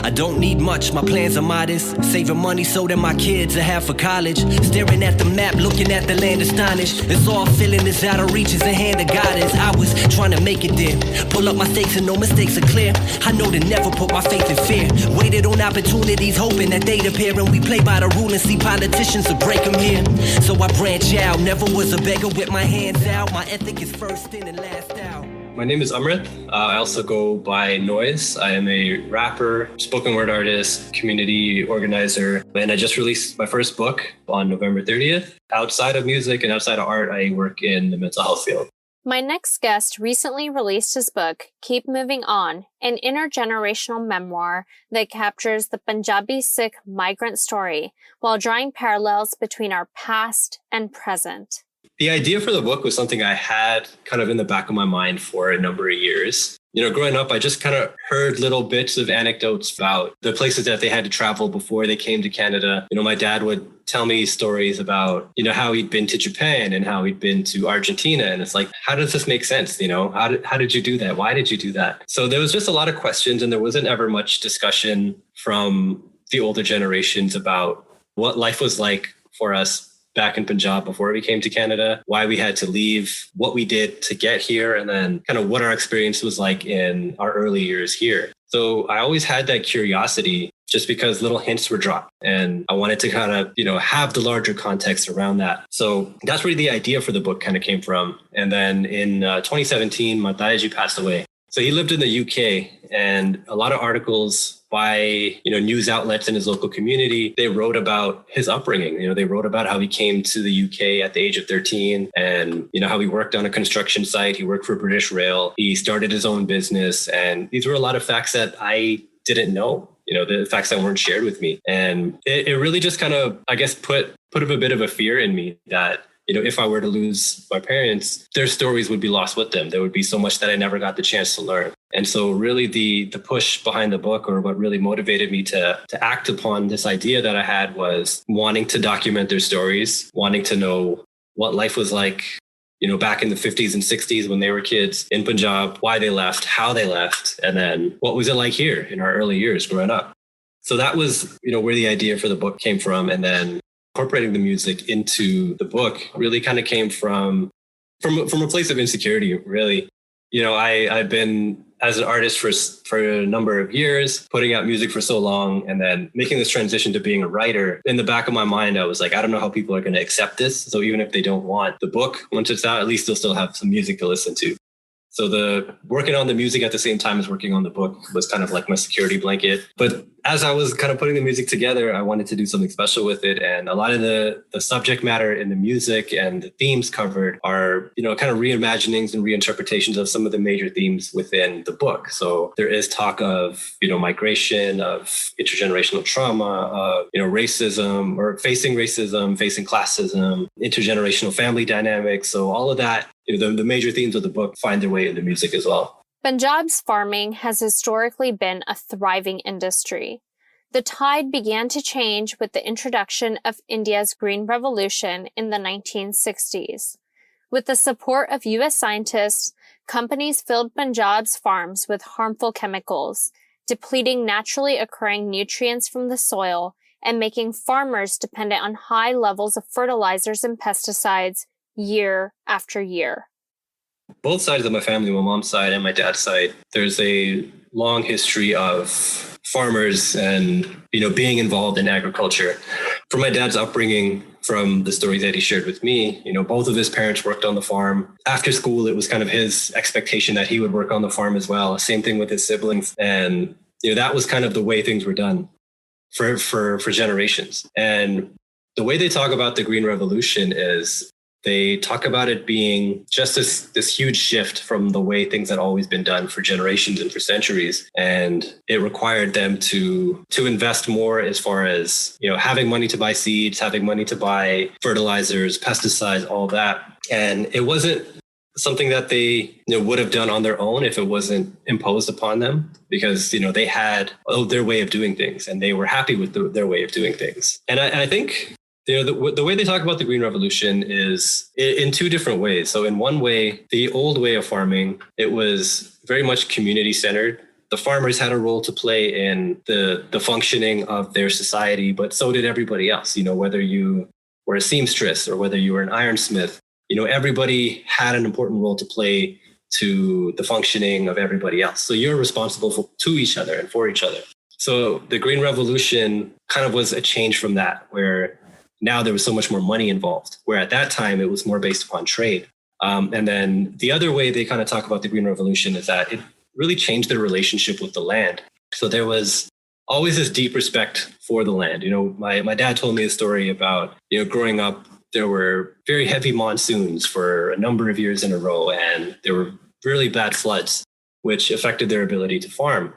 I don't need much, my plans are modest. Saving money so that my kids will have for college. Staring at the map, looking at the land astonished. It's all feeling is out of reach, is the hand of God is. I was trying to make it there. Pull up my stakes and no mistakes are clear. I know to never put my faith in fear. Waited on opportunities, hoping that they'd appear. And we play by the rule and see politicians to break them here. So I branch out, never was a beggar with my hands out. My ethic is first in and last out. My name is Amrit. I also go by Noise. I am a rapper, spoken word artist, community organizer, and I just released my first book on November 30th. Outside of music and outside of art, I work in the mental health field. My next guest recently released his book, Keep Moving On, an intergenerational memoir that captures the Punjabi Sikh migrant story while drawing parallels between our past and present. The idea for the book was something I had kind of in the back of my mind for a number of years. Growing up, I just kind of heard little bits of anecdotes about the places that they had to travel before they came to Canada. My dad would tell me stories about, how he'd been to Japan and how he'd been to Argentina. And it's like, how does this make sense? How did you do that? Why did you do that? So there was just a lot of questions, and there wasn't ever much discussion from the older generations about what life was like for us back in Punjab before we came to Canada, why we had to leave, what we did to get here, and then kind of what our experience was like in our early years here. So I always had that curiosity just because little hints were dropped, and I wanted to kind of, have the larger context around that. So that's where the idea for the book kind of came from. And then in 2017, my Dayaji passed away. So he lived in the UK, and a lot of articles by, news outlets in his local community, they wrote about his upbringing. They wrote about how he came to the UK at the age of 13 and, how he worked on a construction site. He worked for British Rail. He started his own business. And these were a lot of facts that I didn't know, the facts that weren't shared with me. And it really just kind of, I guess, put a bit of a fear in me that, if I were to lose my parents, their stories would be lost with them. There would be so much that I never got the chance to learn. And so really the push behind the book, or what really motivated me to act upon this idea that I had, was wanting to document their stories, wanting to know what life was like, back in the 50s and 60s when they were kids in Punjab, why they left, how they left, and then what was it like here in our early years growing up. So that was, where the idea for the book came from. And then incorporating the music into the book really kind of came from a place of insecurity, really. I've been as an artist for a number of years, putting out music for so long, and then making this transition to being a writer. In the back of my mind, I was like, I don't know how people are going to accept this. So even if they don't want the book, once it's out, at least they'll still have some music to listen to. So the working on the music at the same time as working on the book was kind of like my security blanket. But as I was kind of putting the music together, I wanted to do something special with it. And a lot of the subject matter in the music and the themes covered are, kind of reimaginings and reinterpretations of some of the major themes within the book. So there is talk of, migration, of intergenerational trauma, of, racism, or facing racism, facing classism, intergenerational family dynamics. So all of that, the major themes of the book find their way into music as well. Punjab's farming has historically been a thriving industry. The tide began to change with the introduction of India's Green Revolution in the 1960s. With the support of U.S. scientists, companies filled Punjab's farms with harmful chemicals, depleting naturally occurring nutrients from the soil and making farmers dependent on high levels of fertilizers and pesticides year after year. Both sides of my family, my mom's side and my dad's side, there's a long history of farmers and, being involved in agriculture. For my dad's upbringing, from the stories that he shared with me, both of his parents worked on the farm. After school, it was kind of his expectation that he would work on the farm as well. Same thing with his siblings. And, that was kind of the way things were done for generations. And the way they talk about the Green Revolution is they talk about it being just this huge shift from the way things had always been done for generations and for centuries. And it required them to invest more as far as, having money to buy seeds, having money to buy fertilizers, pesticides, all that. And it wasn't something that they would have done on their own if it wasn't imposed upon them, because, they had their way of doing things and they were happy with their way of doing things. And I think the way they talk about the Green Revolution is in two different ways. So in one way, the old way of farming, it was very much community centered. the farmers had a role to play in the functioning of their society, but so did everybody else. Whether you were a seamstress or whether you were an ironsmith, everybody had an important role to play to the functioning of everybody else. So you're responsible to each other and for each other. So the Green Revolution kind of was a change from that, where now there was so much more money involved, where at that time it was more based upon trade. And then the other way they kind of talk about the Green Revolution is that it really changed their relationship with the land. So there was always this deep respect for the land. My dad told me a story about, growing up, there were very heavy monsoons for a number of years in a row, and there were really bad floods, which affected their ability to farm.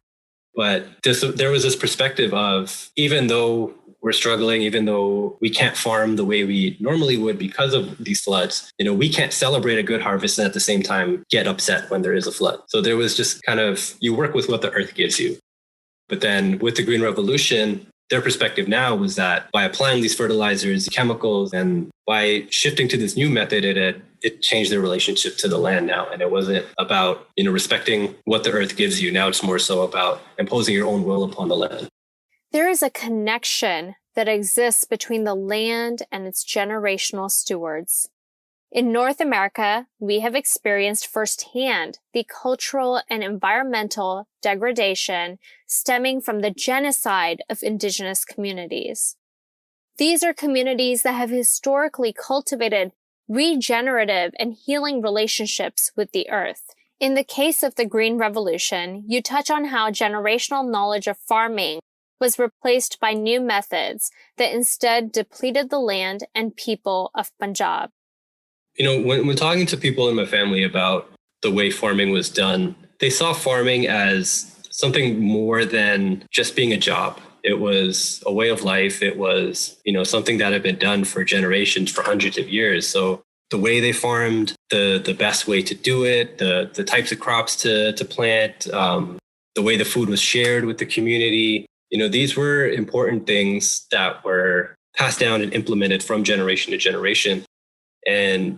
But there was this perspective of, even though we're struggling, even though we can't farm the way we normally would because of these floods, we can't celebrate a good harvest and at the same time get upset when there is a flood. So there was just kind of, you work with what the earth gives you. But then with the Green Revolution, their perspective now was that by applying these fertilizers, chemicals, and by shifting to this new method, it changed their relationship to the land now. And it wasn't about, respecting what the earth gives you. Now it's more so about imposing your own will upon the land. There is a connection that exists between the land and its generational stewards. In North America, we have experienced firsthand the cultural and environmental degradation stemming from the genocide of indigenous communities. These are communities that have historically cultivated regenerative and healing relationships with the earth. In the case of the Green Revolution, you touch on how generational knowledge of farming was replaced by new methods that instead depleted the land and people of Punjab. When talking to people in my family about the way farming was done, they saw farming as something more than just being a job. It was a way of life. It was, something that had been done for generations, for hundreds of years. So the way they farmed, the best way to do it, the types of crops to plant, the way the food was shared with the community, these were important things that were passed down and implemented from generation to generation. And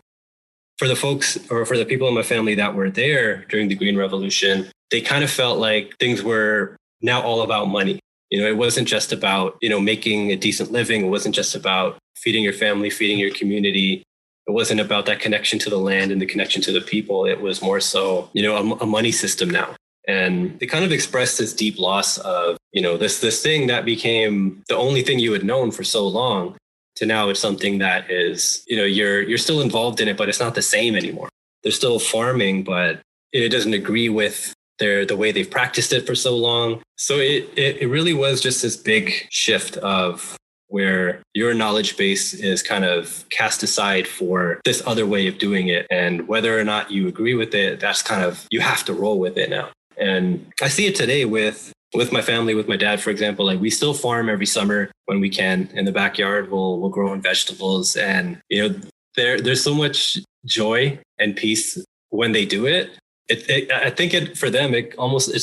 for the folks, or for the people in my family that were there during the Green Revolution, they kind of felt like things were now all about money. It wasn't just about, making a decent living. It wasn't just about feeding your family, feeding your community. It wasn't about that connection to the land and the connection to the people. It was more so, a money system now. And they kind of expressed this deep loss of, this thing that became the only thing you had known for so long, to now it's something that is, you're still involved in it, but it's not the same anymore. They're still farming, but it doesn't agree with the way they've practiced it for so long. So it really was just this big shift of where your knowledge base is kind of cast aside for this other way of doing it. And whether or not you agree with it, that's kind of, you have to roll with it now. And I see it today with my family, with my dad, for example. Like, we still farm every summer when we can in the backyard. We'll grow in vegetables, and there's so much joy and peace when they do it. I think for them, it's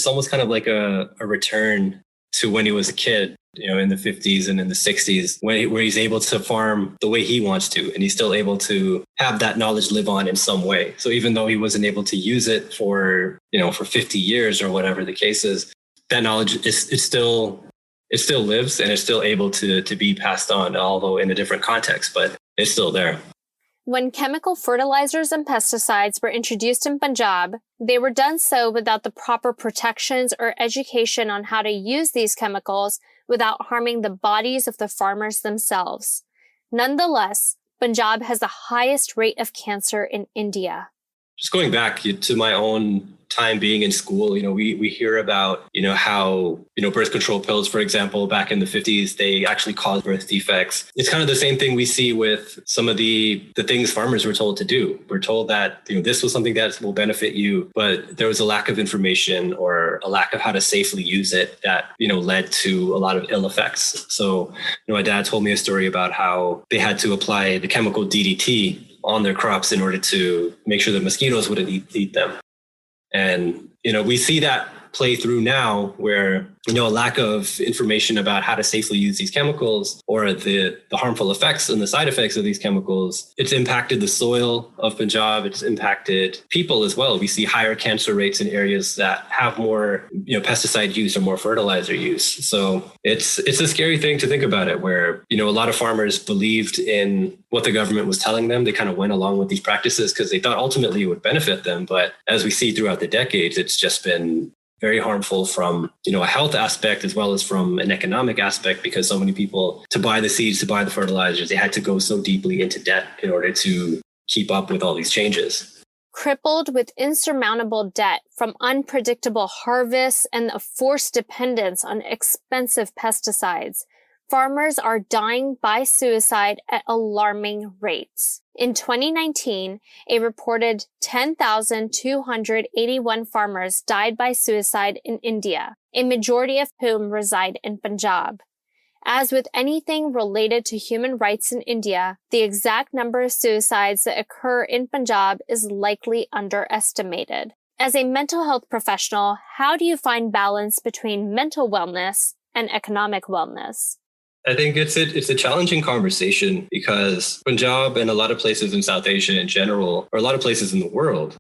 almost kind of like a return to when he was a kid, in the 50s and in the 60s, where he's able to farm the way he wants to, and he's still able to have that knowledge live on in some way. So even though he wasn't able to use it for 50 years or whatever the case is, that knowledge it still lives, and it's still able to be passed on, although in a different context, but it's still there. When chemical fertilizers and pesticides were introduced in Punjab, they were done so without the proper protections or education on how to use these chemicals without harming the bodies of the farmers themselves. Nonetheless, Punjab has the highest rate of cancer in India. Just going back to my own time being in school, we hear about, how, birth control pills, for example, back in the 50s, they actually caused birth defects. It's kind of the same thing we see with some of the things farmers were told to do. We're told that, this was something that will benefit you, but there was a lack of information or a lack of how to safely use it that, led to a lot of ill effects. So, my dad told me a story about how they had to apply the chemical DDT on their crops in order to make sure the mosquitoes wouldn't eat them. And, we see that play through now where, a lack of information about how to safely use these chemicals or the harmful effects and the side effects of these chemicals, it's impacted the soil of Punjab. It's impacted people as well. We see higher cancer rates in areas that have more, pesticide use or more fertilizer use. So it's a scary thing to think about it, where, a lot of farmers believed in what the government was telling them. They kind of went along with these practices because they thought ultimately it would benefit them. But as we see throughout the decades, it's just been very harmful from, a health aspect as well as from an economic aspect, because so many people, to buy the seeds, to buy the fertilizers, they had to go so deeply into debt in order to keep up with all these changes. Crippled with insurmountable debt from unpredictable harvests and a forced dependence on expensive pesticides, farmers are dying by suicide at alarming rates. In 2019, a reported 10,281 farmers died by suicide in India, a majority of whom reside in Punjab. As with anything related to human rights in India, the exact number of suicides that occur in Punjab is likely underestimated. As a mental health professional, how do you find balance between mental wellness and economic wellness? I think it's a challenging conversation because Punjab and a lot of places in South Asia in general, or a lot of places in the world,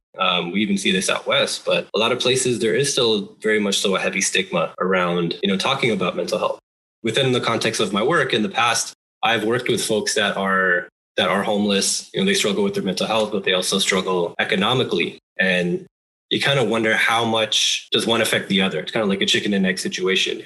we even see this out west, but a lot of places there is still very much so a heavy stigma around, talking about mental health. Within the context of my work in the past, I've worked with folks that are homeless. They struggle with their mental health, but they also struggle economically. And you kind of wonder how much does one affect the other. It's kind of like a chicken and egg situation,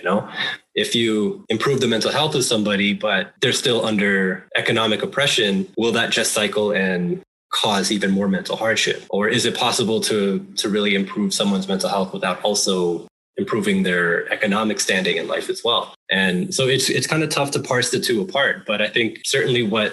If you improve the mental health of somebody, but they're still under economic oppression, will that just cycle and cause even more mental hardship? Or is it possible to really improve someone's mental health without also improving their economic standing in life as well? And so it's kind of tough to parse the two apart. But I think certainly where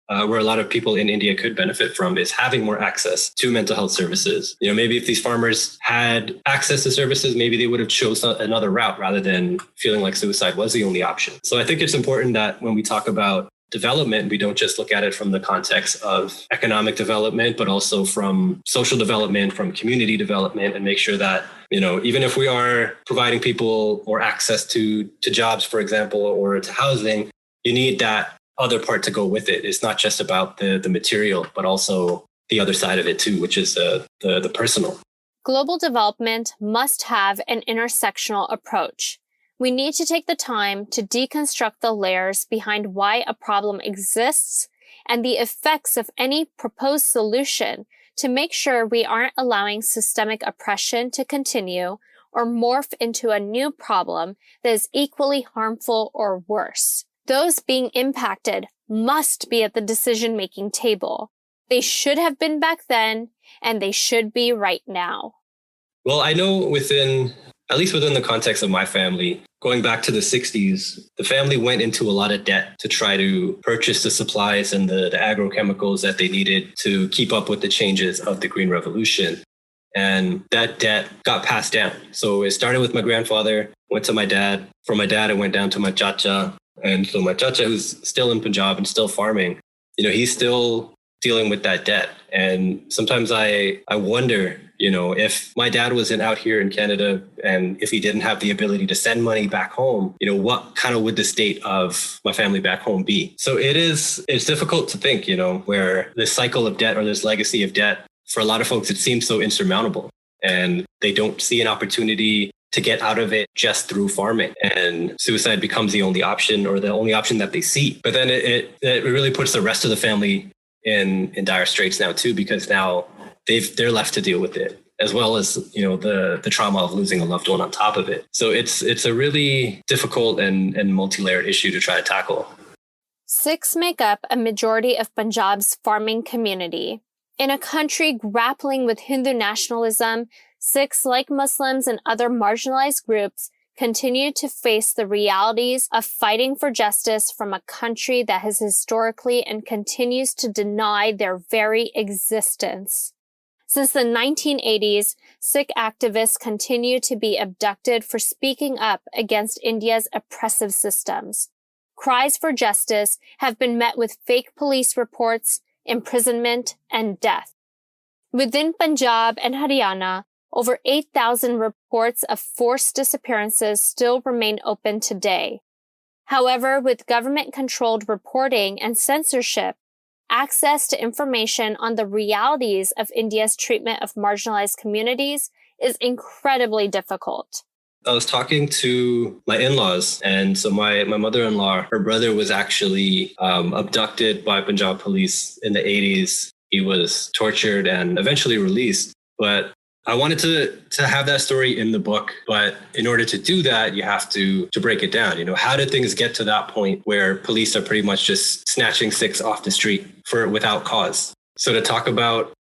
a lot of people in India could benefit from is having more access to mental health services. Maybe if these farmers had access to services, maybe they would have chosen another route rather than feeling like suicide was the only option. So I think it's important that when we talk about development, we don't just look at it from the context of economic development, but also from social development, from community development, and make sure that, even if we are providing people more access to jobs, for example, or to housing, you need that other part to go with it. It's not just about the material, but also the other side of it too, which is the personal. Global development must have an intersectional approach. We need to take the time to deconstruct the layers behind why a problem exists and the effects of any proposed solution to make sure we aren't allowing systemic oppression to continue or morph into a new problem that is equally harmful or worse. Those being impacted must be at the decision-making table. They should have been back then, and they should be right now. Well, I know at least within the context of my family, going back to the 60s, the family went into a lot of debt to try to purchase the supplies and the agrochemicals that they needed to keep up with the changes of the Green Revolution. And that debt got passed down. So it started with my grandfather, went to my dad. From my dad, it went down to my chacha. And so my chacha, who's still in Punjab and still farming, he's still dealing with that debt. And sometimes I wonder, if my dad wasn't out here in Canada and if he didn't have the ability to send money back home, what kind of would the state of my family back home be? So it's difficult to think, where this cycle of debt or this legacy of debt, for a lot of folks, it seems so insurmountable and they don't see an opportunity to get out of it just through farming, and suicide becomes the only option or the only option that they see. But then it really puts the rest of the family in dire straits now too, because now they're left to deal with it, as well as the trauma of losing a loved one on top of it. So it's a really difficult and multi-layered issue to try to tackle. Sikhs make up a majority of Punjab's farming community. In a country grappling with Hindu nationalism, Sikhs, like Muslims and other marginalized groups, continue to face the realities of fighting for justice from a country that has historically and continues to deny their very existence. Since the 1980s, Sikh activists continue to be abducted for speaking up against India's oppressive systems. Cries for justice have been met with fake police reports, imprisonment, and death. Within Punjab and Haryana, over 8,000 reports of forced disappearances still remain open today. However, with government-controlled reporting and censorship, access to information on the realities of India's treatment of marginalized communities is incredibly difficult. I was talking to my in-laws, and so my mother-in-law, her brother was actually abducted by Punjab police in the 80s. He was tortured and eventually released. But I wanted to have that story in the book. But in order to do that, you have to break it down. How did things get to that point where police are pretty much just snatching Sikhs off the street without cause? So to talk about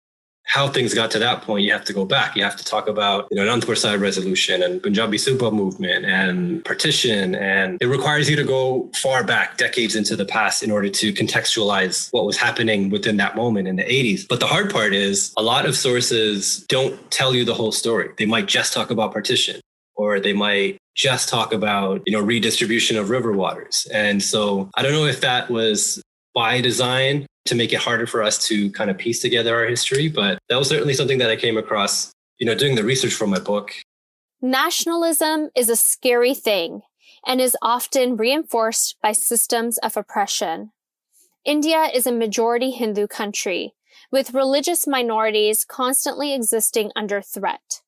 how things got to that point, you have to go back. You have to talk about, Anandpur Sahib resolution and Punjabi Suba movement and partition. And it requires you to go far back, decades into the past, in order to contextualize what was happening within that moment in the 80s. But the hard part is a lot of sources don't tell you the whole story. They might just talk about partition, or they might just talk about, redistribution of river waters. And so I don't know if that was by design to make it harder for us to kind of piece together our history. But that was certainly something that I came across, doing the research for my book. Nationalism is a scary thing and is often reinforced by systems of oppression. India is a majority Hindu country, with religious minorities constantly existing under threat.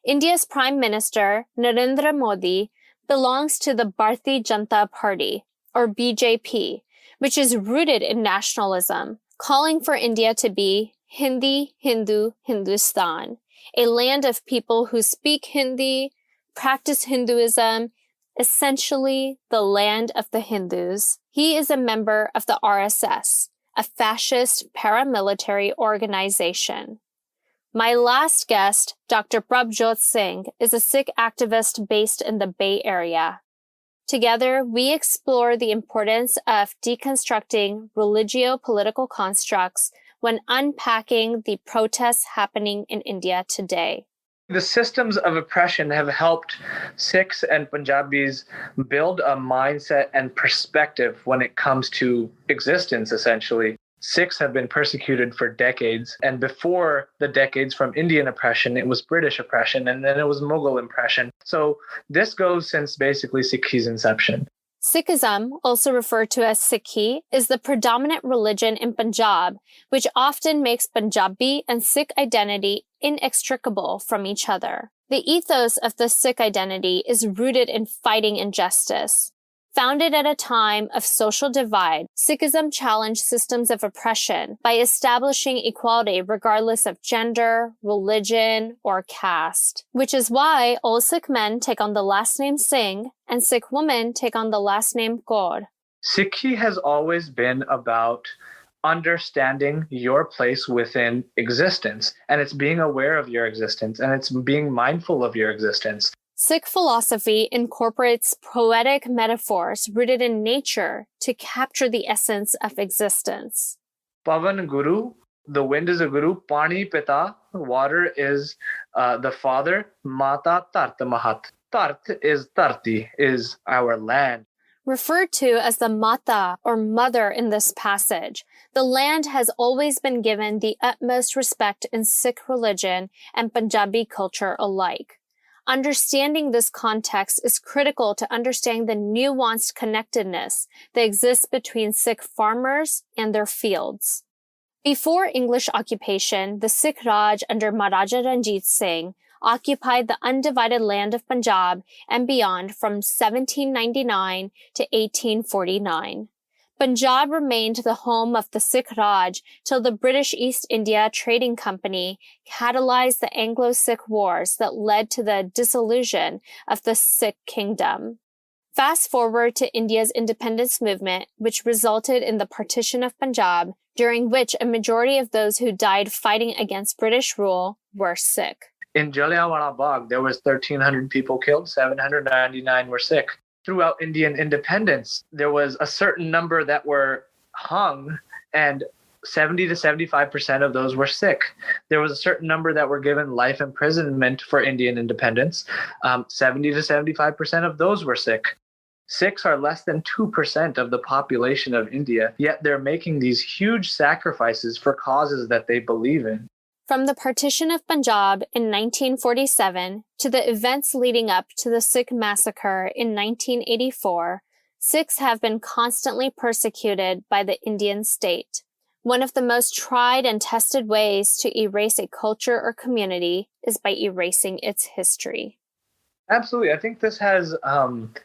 India's Prime Minister, Narendra Modi, belongs to the Bharatiya Janata Party, or BJP, which is rooted in nationalism, calling for India to be Hindi, Hindu, Hindustan, a land of people who speak Hindi, practice Hinduism, essentially the land of the Hindus. He is a member of the RSS, a fascist paramilitary organization. My last guest, Dr. Prabhjot Singh, is a Sikh activist based in the Bay Area. Together, we explore the importance of deconstructing religio-political constructs when unpacking the protests happening in India today. The systems of oppression have helped Sikhs and Punjabis build a mindset and perspective when it comes to existence, essentially. Sikhs have been persecuted for decades, and before the decades from Indian oppression, it was British oppression, and then it was Mughal oppression. So this goes since basically Sikhi's inception. Sikhism, also referred to as Sikhi, is the predominant religion in Punjab, which often makes Punjabi and Sikh identity inextricable from each other. The ethos of the Sikh identity is rooted in fighting injustice. Founded at a time of social divide, Sikhism challenged systems of oppression by establishing equality regardless of gender, religion, or caste, which is why all Sikh men take on the last name Singh and Sikh women take on the last name Kaur. Sikhi has always been about understanding your place within existence, and it's being aware of your existence, and it's being mindful of your existence. Sikh philosophy incorporates poetic metaphors rooted in nature to capture the essence of existence. Pavan Guru, the wind is a guru. Pani Pita, water is the father. Mata Tart Mahat. Tart is Tarti, is our land. Referred to as the Mata or mother in this passage, the land has always been given the utmost respect in Sikh religion and Punjabi culture alike. Understanding this context is critical to understanding the nuanced connectedness that exists between Sikh farmers and their fields. Before English occupation, the Sikh Raj under Maharaja Ranjit Singh occupied the undivided land of Punjab and beyond from 1799 to 1849. Punjab remained the home of the Sikh Raj till the British East India Trading Company catalyzed the Anglo-Sikh Wars that led to the dissolution of the Sikh kingdom. Fast forward to India's independence movement, which resulted in the partition of Punjab, during which a majority of those who died fighting against British rule were Sikh. In Jallianwala Bagh, there was 1,300 people killed, 799 were Sikh. Throughout Indian independence, there was a certain number that were hung, and 70 to 75% of those were Sikh. There was a certain number that were given life imprisonment for Indian independence. 70 to 75% of those were Sikh. Sikhs are less than 2% of the population of India, yet they're making these huge sacrifices for causes that they believe in. From the partition of Punjab in 1947 to the events leading up to the Sikh massacre in 1984, Sikhs have been constantly persecuted by the Indian state. One of the most tried and tested ways to erase a culture or community is by erasing its history. Absolutely. I think this has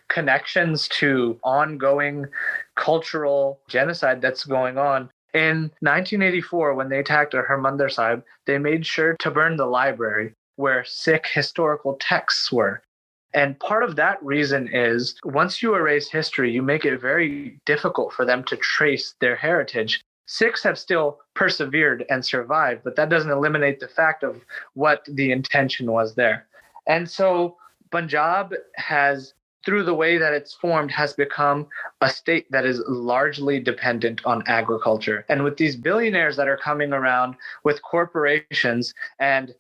connections to ongoing cultural genocide that's going on. In 1984, when they attacked Harmandir Sahib, they made sure to burn the library where Sikh historical texts were. And part of that reason is once you erase history, you make it very difficult for them to trace their heritage. Sikhs have still persevered and survived, but that doesn't eliminate the fact of what the intention was there. And so Punjab has, through the way that it's formed, has become a state that is largely dependent on agriculture. And with these billionaires that are coming around with corporations, and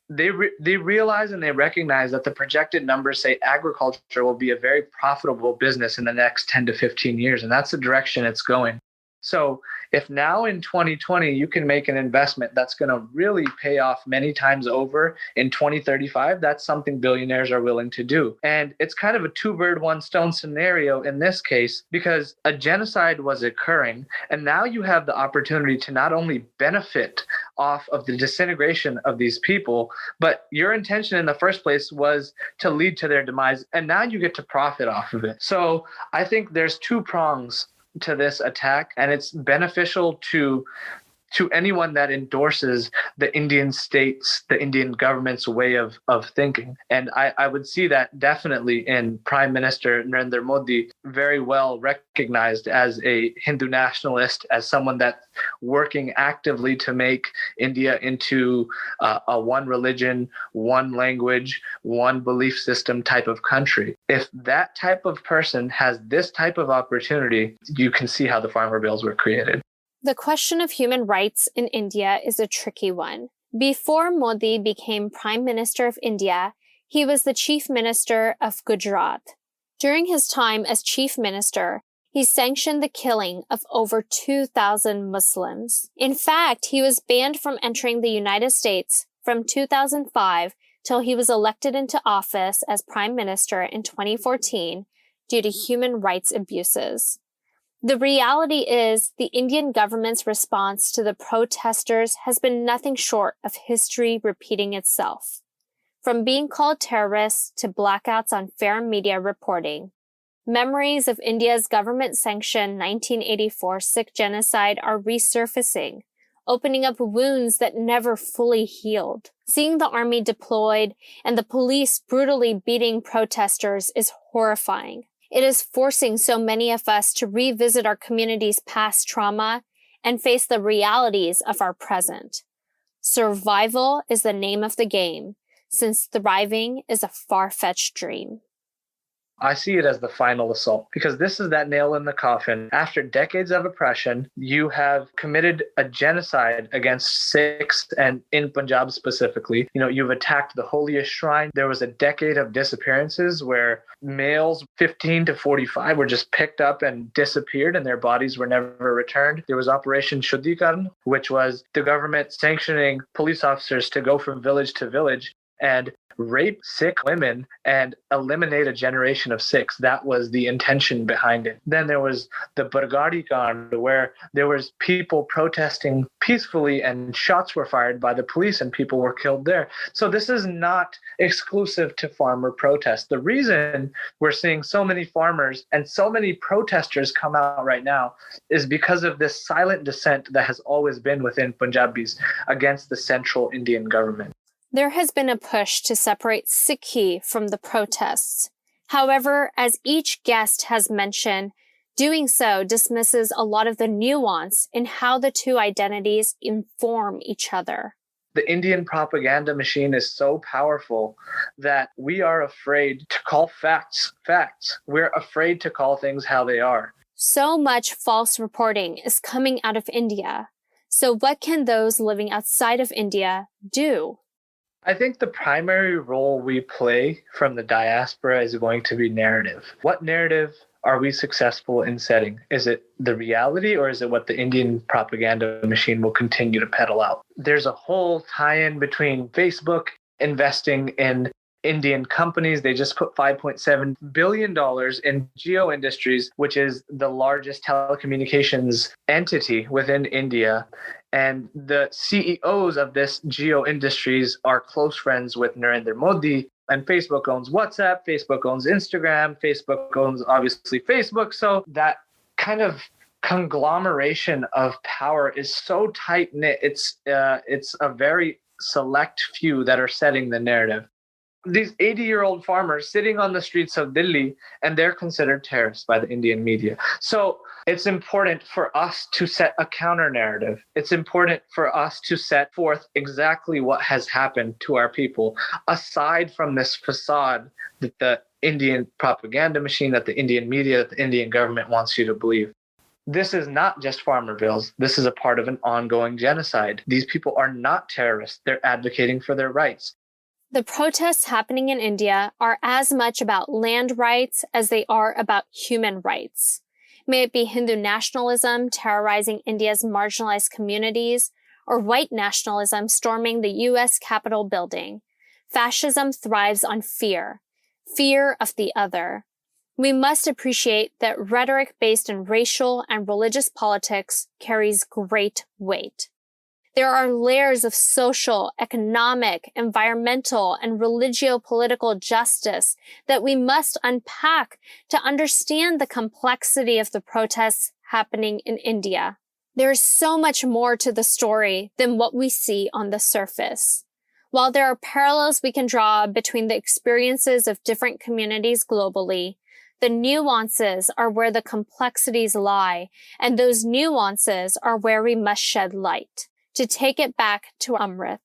they realize and they recognize that the projected numbers say agriculture will be a very profitable business in the next 10 to 15 years. And that's the direction it's going. So if now in 2020 you can make an investment that's going to really pay off many times over in 2035, that's something billionaires are willing to do. And it's kind of a two-bird, one-stone scenario in this case, because a genocide was occurring, and now you have the opportunity to not only benefit off of the disintegration of these people, but your intention in the first place was to lead to their demise, and now you get to profit off of it. So I think there's two prongs to this attack, and it's beneficial to anyone that endorses the Indian state's, the Indian government's way of thinking. And I would see that definitely in Prime Minister Narendra Modi, very well recognized as a Hindu nationalist, as someone that's working actively to make India into a one religion, one language, one belief system type of country. If that type of person has this type of opportunity, you can see how the farmer bills were created. The question of human rights in India is a tricky one. Before Modi became Prime Minister of India, he was the Chief Minister of Gujarat. During his time as Chief Minister, he sanctioned the killing of over 2,000 Muslims. In fact, he was banned from entering the United States from 2005 till he was elected into office as Prime Minister in 2014 due to human rights abuses. The reality is the Indian government's response to the protesters has been nothing short of history repeating itself. From being called terrorists to blackouts on fair media reporting, memories of India's government-sanctioned 1984 Sikh genocide are resurfacing, opening up wounds that never fully healed. Seeing the army deployed and the police brutally beating protesters is horrifying. It is forcing so many of us to revisit our community's past trauma and face the realities of our present. Survival is the name of the game, since thriving is a far-fetched dream. I see it as the final assault, because this is that nail in the coffin. After decades of oppression, you have committed a genocide against Sikhs, and in Punjab specifically. You've attacked the holiest shrine. There was a decade of disappearances where males 15 to 45 were just picked up and disappeared, and their bodies were never returned. There was Operation Shuddhikaran, which was the government sanctioning police officers to go from village to village and rape Sikh women and eliminate a generation of Sikhs. That was the intention behind it. Then there was the Bargadi Kand, where there was people protesting peacefully and shots were fired by the police and people were killed there. So this is not exclusive to farmer protests. The reason we're seeing so many farmers and so many protesters come out right now is because of this silent dissent that has always been within Punjabis against the central Indian government. There has been a push to separate Sikhi from the protests. However, as each guest has mentioned, doing so dismisses a lot of the nuance in how the two identities inform each other. The Indian propaganda machine is so powerful that we are afraid to call facts facts. We're afraid to call things how they are. So much false reporting is coming out of India. So what can those living outside of India do? I think the primary role we play from the diaspora is going to be narrative. What narrative are we successful in setting? Is it the reality, or is it what the Indian propaganda machine will continue to peddle out? There's a whole tie-in between Facebook investing in Indian companies. They just put $5.7 billion in Geo Industries, which is the largest telecommunications entity within India. And the CEOs of this Geo Industries are close friends with Narendra Modi. And Facebook owns WhatsApp, Facebook owns Instagram, Facebook owns obviously Facebook. So that kind of conglomeration of power is so tight knit. It's a very select few that are setting the narrative. These 80-year-old farmers sitting on the streets of Delhi, and they're considered terrorists by the Indian media. So it's important for us to set a counter narrative. It's important for us to set forth exactly what has happened to our people, aside from this facade that the Indian propaganda machine, that the Indian media, that the Indian government wants you to believe. This is not just farmer bills. This is a part of an ongoing genocide. These people are not terrorists. They're advocating for their rights. The protests happening in India are as much about land rights as they are about human rights. May it be Hindu nationalism terrorizing India's marginalized communities, or white nationalism storming the U.S. Capitol building. Fascism thrives on fear of the other. We must appreciate that rhetoric based in racial and religious politics carries great weight. There are layers of social, economic, environmental, and religio-political justice that we must unpack to understand the complexity of the protests happening in India. There is so much more to the story than what we see on the surface. While there are parallels we can draw between the experiences of different communities globally, the nuances are where the complexities lie, and those nuances are where we must shed light. To take it back to Amrit.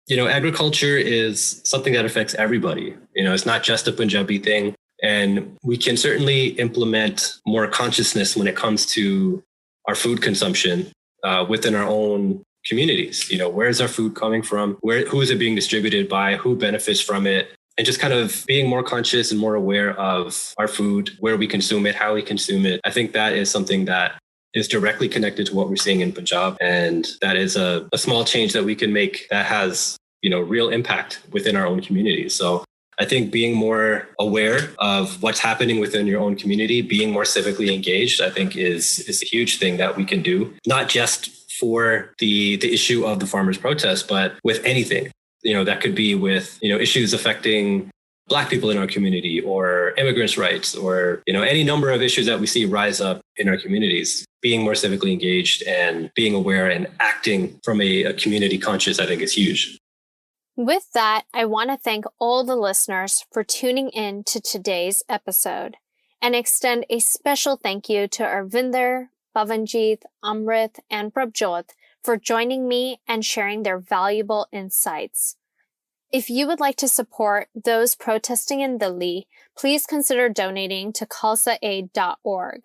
Agriculture is something that affects everybody. It's not just a Punjabi thing. And we can certainly implement more consciousness when it comes to our food consumption within our own communities. Where is our food coming from? Who is it being distributed by? Who benefits from it? And just kind of being more conscious and more aware of our food, where we consume it, how we consume it. I think that is something that is directly connected to what we're seeing in Punjab. And that is a small change that we can make that has, real impact within our own communities. So I think being more aware of what's happening within your own community, being more civically engaged, I think is a huge thing that we can do, not just for the issue of the farmers' protest, but with anything. That could be with, issues affecting Black people in our community, or immigrants' rights, or, any number of issues that we see rise up in our communities. Being more civically engaged and being aware and acting from a community conscious, I think, is huge. With that, I want to thank all the listeners for tuning in to today's episode, and extend a special thank you to Arvinder, Phavanjit, Amrit, and Prabhjot for joining me and sharing their valuable insights. If you would like to support those protesting in Delhi, please consider donating to khalsaaid.org.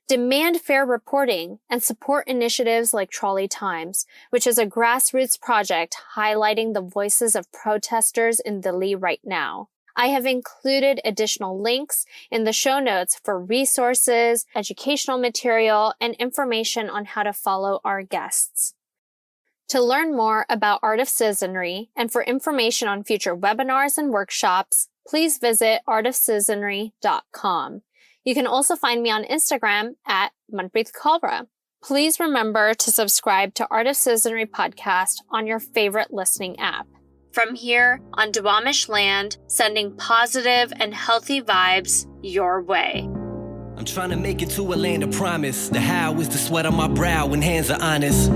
Demand fair reporting and support initiatives like Trolley Times, which is a grassroots project highlighting the voices of protesters in Delhi right now. I have included additional links in the show notes for resources, educational material, and information on how to follow our guests. To learn more about Art of Citizenry and for information on future webinars and workshops, please visit artofcitizenry.com. You can also find me on Instagram at Manpreet Kaur. Please remember to subscribe to Art of Citizenry Podcast on your favorite listening app. From here on Duwamish land, sending positive and healthy vibes your way. I'm trying to make it to a land of promise. The how is the sweat on my brow when hands are honest.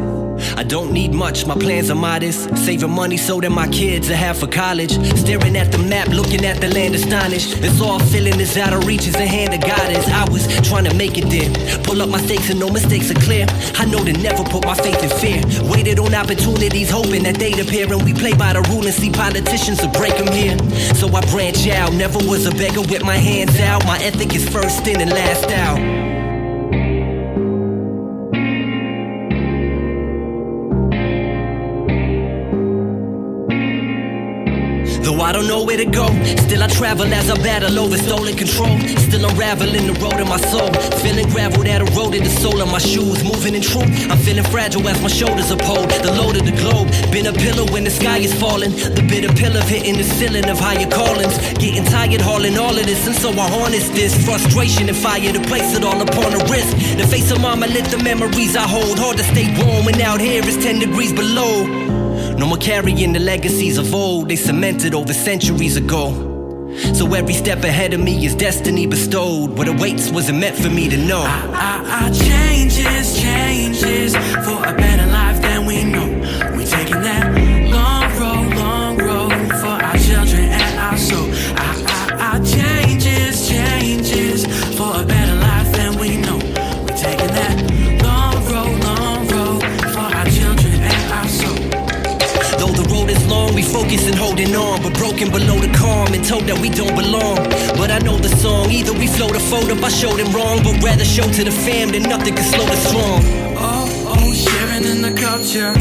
I don't need much, my plans are modest. Saving money so that my kids will have for college. Staring at the map, looking at the land astonished. It's all feeling is out of reach, is the hand of God is. I was trying to make it there. Pull up my stakes and no mistakes are clear. I know to never put my faith in fear. Waited on opportunities, hoping that they'd appear. And we play by the rule and see politicians will break them here. So I branch out, never was a beggar with my hands out. My ethic is first in and last out. Though I don't know where to go, still I travel as I battle over stolen control. Still unraveling the road of my soul, feeling gravel that eroded the sole of my shoes. Moving in truth, I'm feeling fragile as my shoulders uphold the load of the globe. Been a pillow when the sky is falling, the bitter pill of hitting the ceiling of higher callings. Getting tired hauling all of this, and so I harness this frustration and fire to place it all upon the wrist. The face of mama lit the memories I hold. Hard to stay warm when out here it's 10 degrees below. No more carrying the legacies of old, they cemented over centuries ago. So every step ahead of me is destiny bestowed. What awaits wasn't meant for me to know. Changes for a better life than we know. We taking that long road for our children and our soul. Changes for a better life than we know. We taking that long road for our children and our soul. Though the road is long, we focus and holding on, but broken below the calm and told that we don't belong. But I know the song, either we float or fold if I showed them wrong, but rather show to the fam that nothing can slow the strong. Oh, sharing in the culture,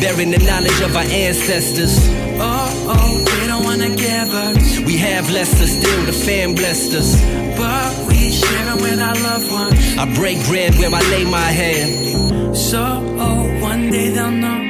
bearing the knowledge of our ancestors. Oh, they don't wanna give us. We have less, but still the fam blessed us. But we sharing with our loved ones. I break bread where I lay my head. So, one day they'll know.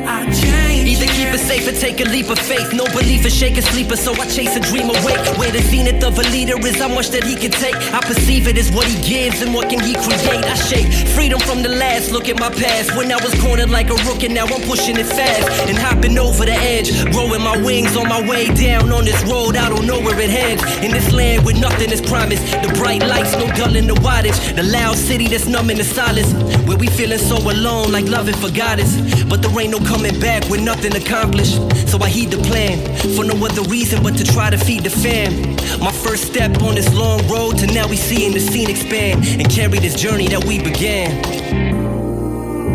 I change. Either keep it safe or take a leap of faith. No belief is shake a sleeper, so I chase a dream awake. Where the zenith of a leader is how much that he can take. I perceive it as what he gives and what can he create. I shake freedom from the last. Look at my past when I was cornered like a rook, and now I'm pushing it fast and hopping over the edge, growing my wings on my way down on this road. I don't know where it heads. In this land where nothing is promised, the bright lights, no dulling the wattage, the loud city that's numbing the silence, where we feeling so alone like loving forgot us. But there ain't no coming back with nothing accomplished. So I heed the plan for no other reason but to try to feed the fam. My first step on this long road to now we seeing the scene expand and carry this journey that we began.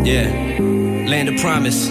Yeah, land of promise.